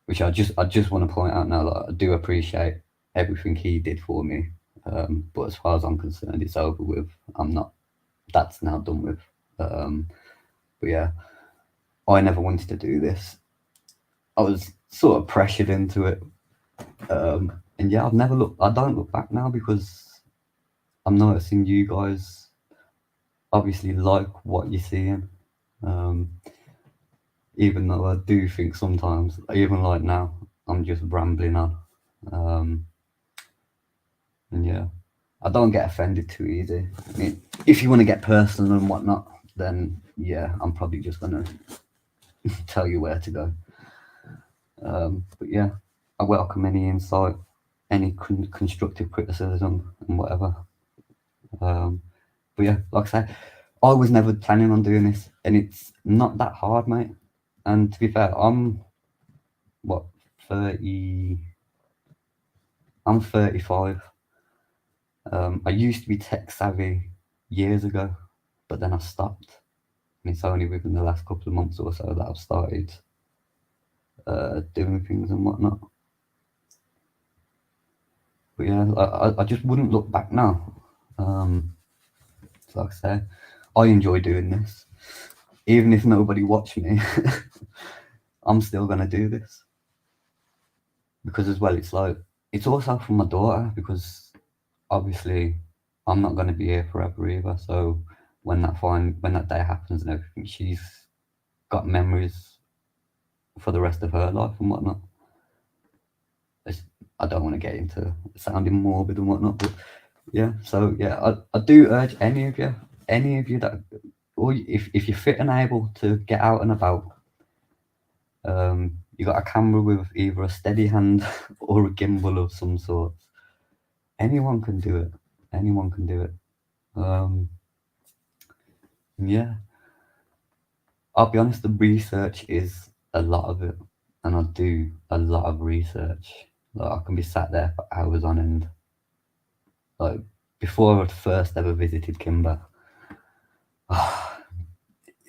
which I just want to point out now. Like, I do appreciate everything he did for me, but as far as I'm concerned, it's over with. I'm not. That's now done with. But yeah, I never wanted to do this. I was sort of pressured into it, and yeah, I don't look back now because I'm noticing you guys obviously like what you're seeing. Even though I do think sometimes, even like now, I'm just rambling on. And yeah, I don't get offended too easy. I mean, if you want to get personal and whatnot, then yeah, I'm probably just gonna tell you where to go. But yeah, I welcome any insight, any constructive criticism, and whatever. Um, but yeah, like I say, I was never planning on doing this, and it's not that hard, mate. And to be fair, what 30? I'm 35. I used to be tech savvy years ago, but then I stopped. And it's only within the last couple of months or so that I've started doing things and whatnot. But yeah, I just wouldn't look back now. So like I say, I enjoy doing this. Even if nobody watch me, I'm still gonna do this. Because as well, it's like, it's also for my daughter, because obviously I'm not gonna be here forever either. So when that day happens and everything, she's got memories for the rest of her life and whatnot. It's, I don't want to get into sounding morbid and whatnot, but yeah. So yeah, I do urge any of you that, or if you're fit and able to get out and about, you got a camera with either a steady hand or a gimbal of some sort. Anyone can do it. Anyone can do it. Yeah, I'll be honest. The research is a lot of it, and I do a lot of research. Like, I can be sat there for hours on end. Like, before I'd first ever visited Kimber,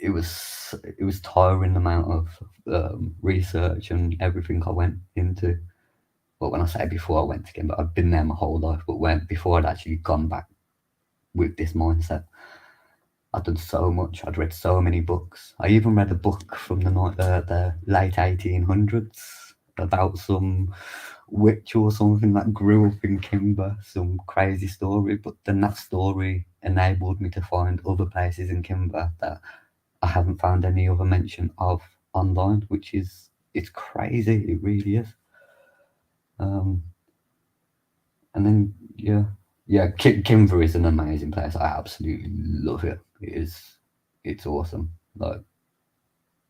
it was tiring, the amount of research and everything I went into. But when I say before I went to Kimber, I've been there my whole life. But before I'd actually gone back with this mindset, I'd done so much. I'd read so many books. I even read a book from the late 1800s about some witch or something that grew up in Kimber, some crazy story. But then that story enabled me to find other places in Kimber that I haven't found any other mention of online, which is, it's crazy. It really is. Um, and then yeah, Kimber is an amazing place. I absolutely love it. It's awesome. Like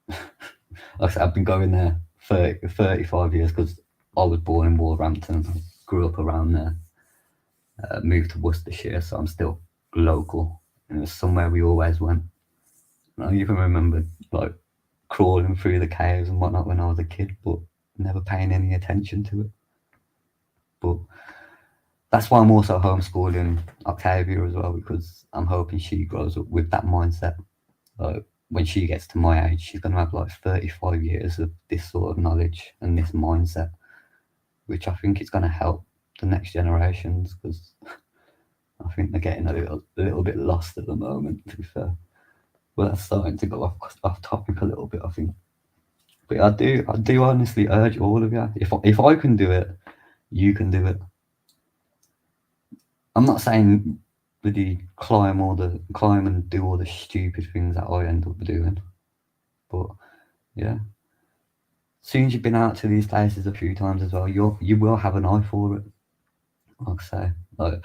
I said, I've been going there 35 years, because I was born in Wolverhampton. I grew up around there. Moved to Worcestershire, so I'm still local. And it was somewhere we always went. And I even remember like crawling through the caves and whatnot when I was a kid, but never paying any attention to it. But that's why I'm also homeschooling Octavia as well, because I'm hoping she grows up with that mindset. Like, when she gets to my age, she's going to have like 35 years of this sort of knowledge and this mindset, which I think is going to help the next generations, because I think they're getting a little bit lost at the moment, to be fair. But that's starting to go off topic a little bit, I think. But I do honestly urge all of you, if I can do it, you can do it. I'm not saying bloody climb and do all the stupid things that I end up doing, but yeah, as soon as you've been out to these places a few times as well, you will have an eye for it. Like I say, like,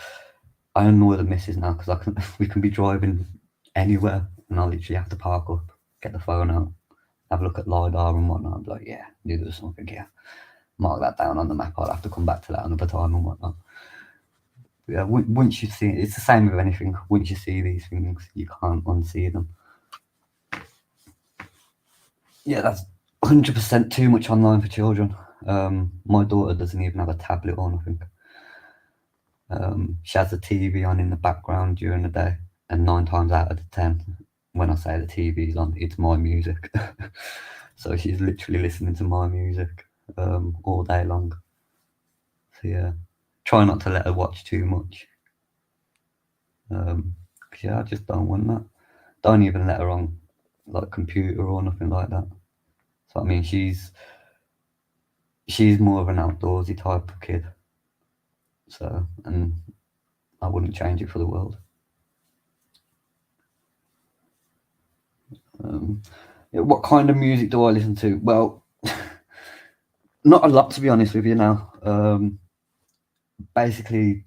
I annoy the missus now, because we can be driving anywhere, and I literally have to park up, get the phone out, have a look at lidar and whatnot. I'm like, yeah, knew there was something here. Mark that down on the map. I'll have to come back to that another time and whatnot. But yeah, once you see, it's the same with anything. Once you see these things, you can't unsee them. Yeah, that's 100% too much online for children. My daughter doesn't even have a tablet on, I think. She has the TV on in the background during the day, and 9 times out of the 10, when I say the TV's on, it's my music. So she's literally listening to my music all day long. So yeah, try not to let her watch too much. Cause yeah, I just don't want that. Don't even let her on like computer or nothing like that. So I mean, she's more of an outdoorsy type of kid. So, and I wouldn't change it for the world. Yeah, what kind of music do I listen to? Well, not a lot, to be honest with you now. Basically,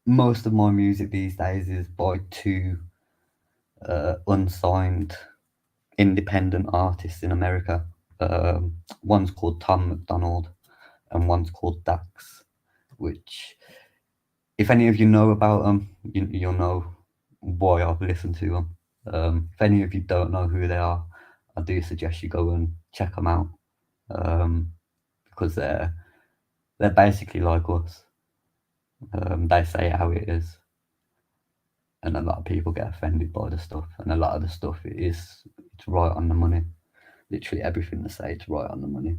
most of my music these days is by two unsigned independent artists in America. One's called Tom McDonald and one's called Dax, which, if any of you know about them, you'll know why I've listened to them. If any of you don't know who they are, I do suggest you go and check them out, because they're basically like us. They say how it is, and a lot of people get offended by the stuff, and a lot of the stuff it's right on the money. Literally everything they say, it's right on the money.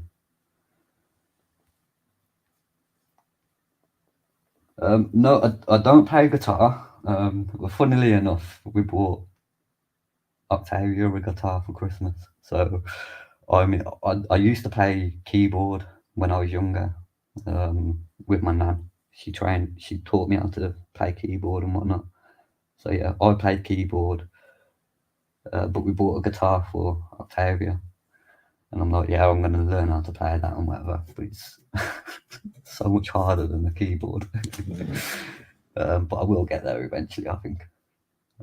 No, I don't play guitar. Well, funnily enough, we bought Octavia a guitar for Christmas. So, I mean, I used to play keyboard when I was younger, with my nan. She taught me how to play keyboard and whatnot. So yeah, I played keyboard, but we bought a guitar for Octavia, and I'm like, yeah, I'm going to learn how to play that and whatever. But it's so much harder than the keyboard. But I will get there eventually, I think.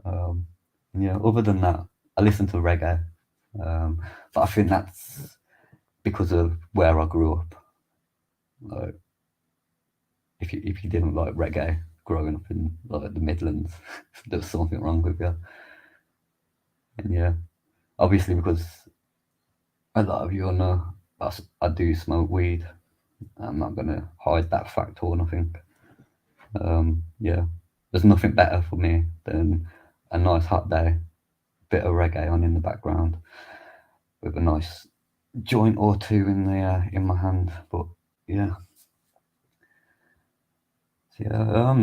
Um, yeah, other than that, I listen to reggae, but I think that's because of where I grew up. Like, if you didn't like reggae growing up in like the Midlands, there was something wrong with you. And yeah, obviously because a lot of you will know I do smoke weed. I'm not gonna hide that fact or nothing. Yeah, there's nothing better for me than a nice hot day, bit of reggae on in the background, with a nice joint or two in my hand. But yeah, so yeah,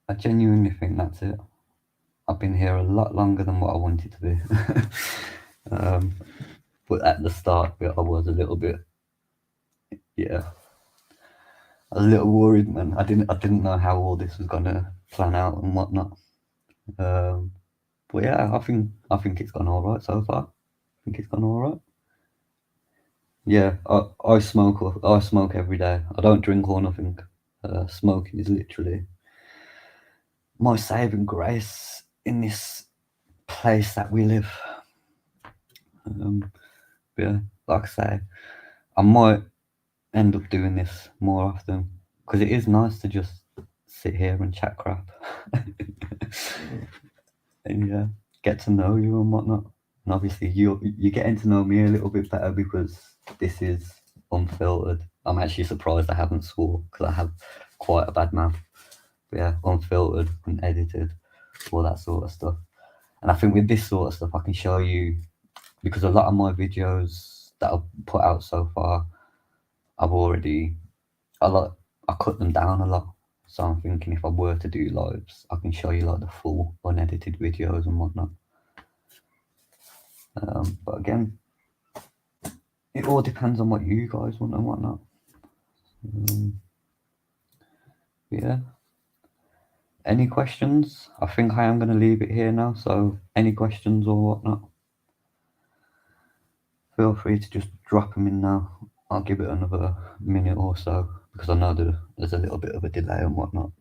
I genuinely think that's it. I've been here a lot longer than what I wanted to be. But at the start, I was a little bit, yeah, a little worried, man. I didn't know how all this was gonna plan out and whatnot. Um, but yeah, I think it's gone all right so far. I think it's gone all right. Yeah, I smoke every day. I don't drink or nothing. Smoking is literally my saving grace in this place that we live. Um, yeah, like I say, I might end up doing this more often because it is nice to just sit here and chat crap and yeah, get to know you and whatnot. And obviously, you're getting to know me a little bit better because this is unfiltered. I'm actually surprised I haven't swore because I have quite a bad mouth. But yeah, unfiltered and edited, all that sort of stuff. And I think with this sort of stuff, I can show you because a lot of my videos that I've put out so far, I've already I like I cut them down a lot. So I'm thinking if I were to do lives, I can show you like the full unedited videos and whatnot. But again, it all depends on what you guys want and whatnot. Yeah. Any questions? I think I am going to leave it here now. So any questions or whatnot, feel free to just drop them in now. I'll give it another minute or so because I know there's a little bit of a delay and whatnot.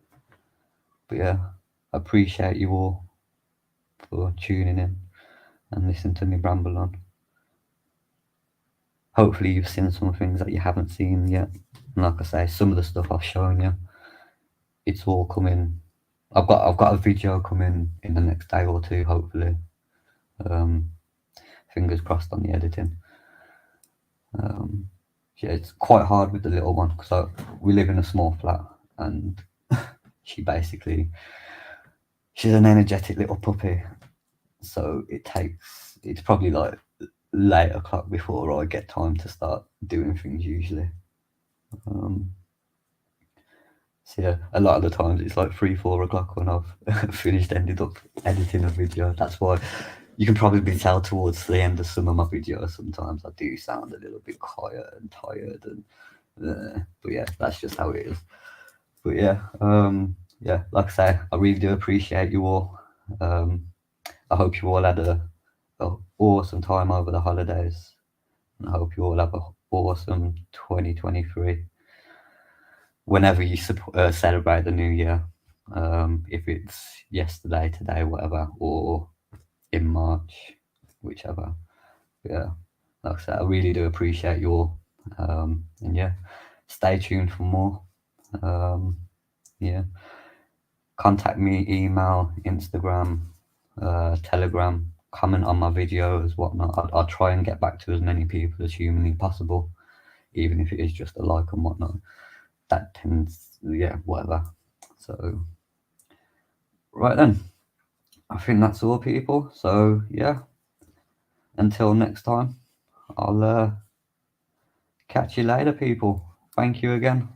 But yeah, I appreciate you all for tuning in and listening to me ramble on. Hopefully you've seen some things that you haven't seen yet. And like I say, some of the stuff I've shown you, it's all coming. I've got a video coming in the next day or two, hopefully. Fingers crossed on the editing. Yeah, it's quite hard with the little one because we live in a small flat and she's an energetic little puppy. So it's probably like late o'clock before I get time to start doing things usually. So yeah, a lot of the times it's like 3-4 o'clock when I've ended up editing a video. That's why you can probably tell towards the end of some of my videos sometimes I do sound a little bit quiet and tired and but yeah, that's just how it is. But yeah, yeah, like I say, I really do appreciate you all. I hope you all had a awesome time over the holidays, and I hope you all have a awesome 2023. whenever you celebrate the new year, if it's yesterday, today, whatever, or in March, whichever. Yeah, like I said, I really do appreciate you all. And yeah, stay tuned for more. Yeah, contact me, email, Instagram, Telegram, comment on my videos, whatnot. I'll try and get back to as many people as humanly possible, even if it is just a like and whatnot. That tends, yeah, whatever. So, right then, I think that's all, people. So, yeah, until next time, I'll catch you later, people. Thank you again.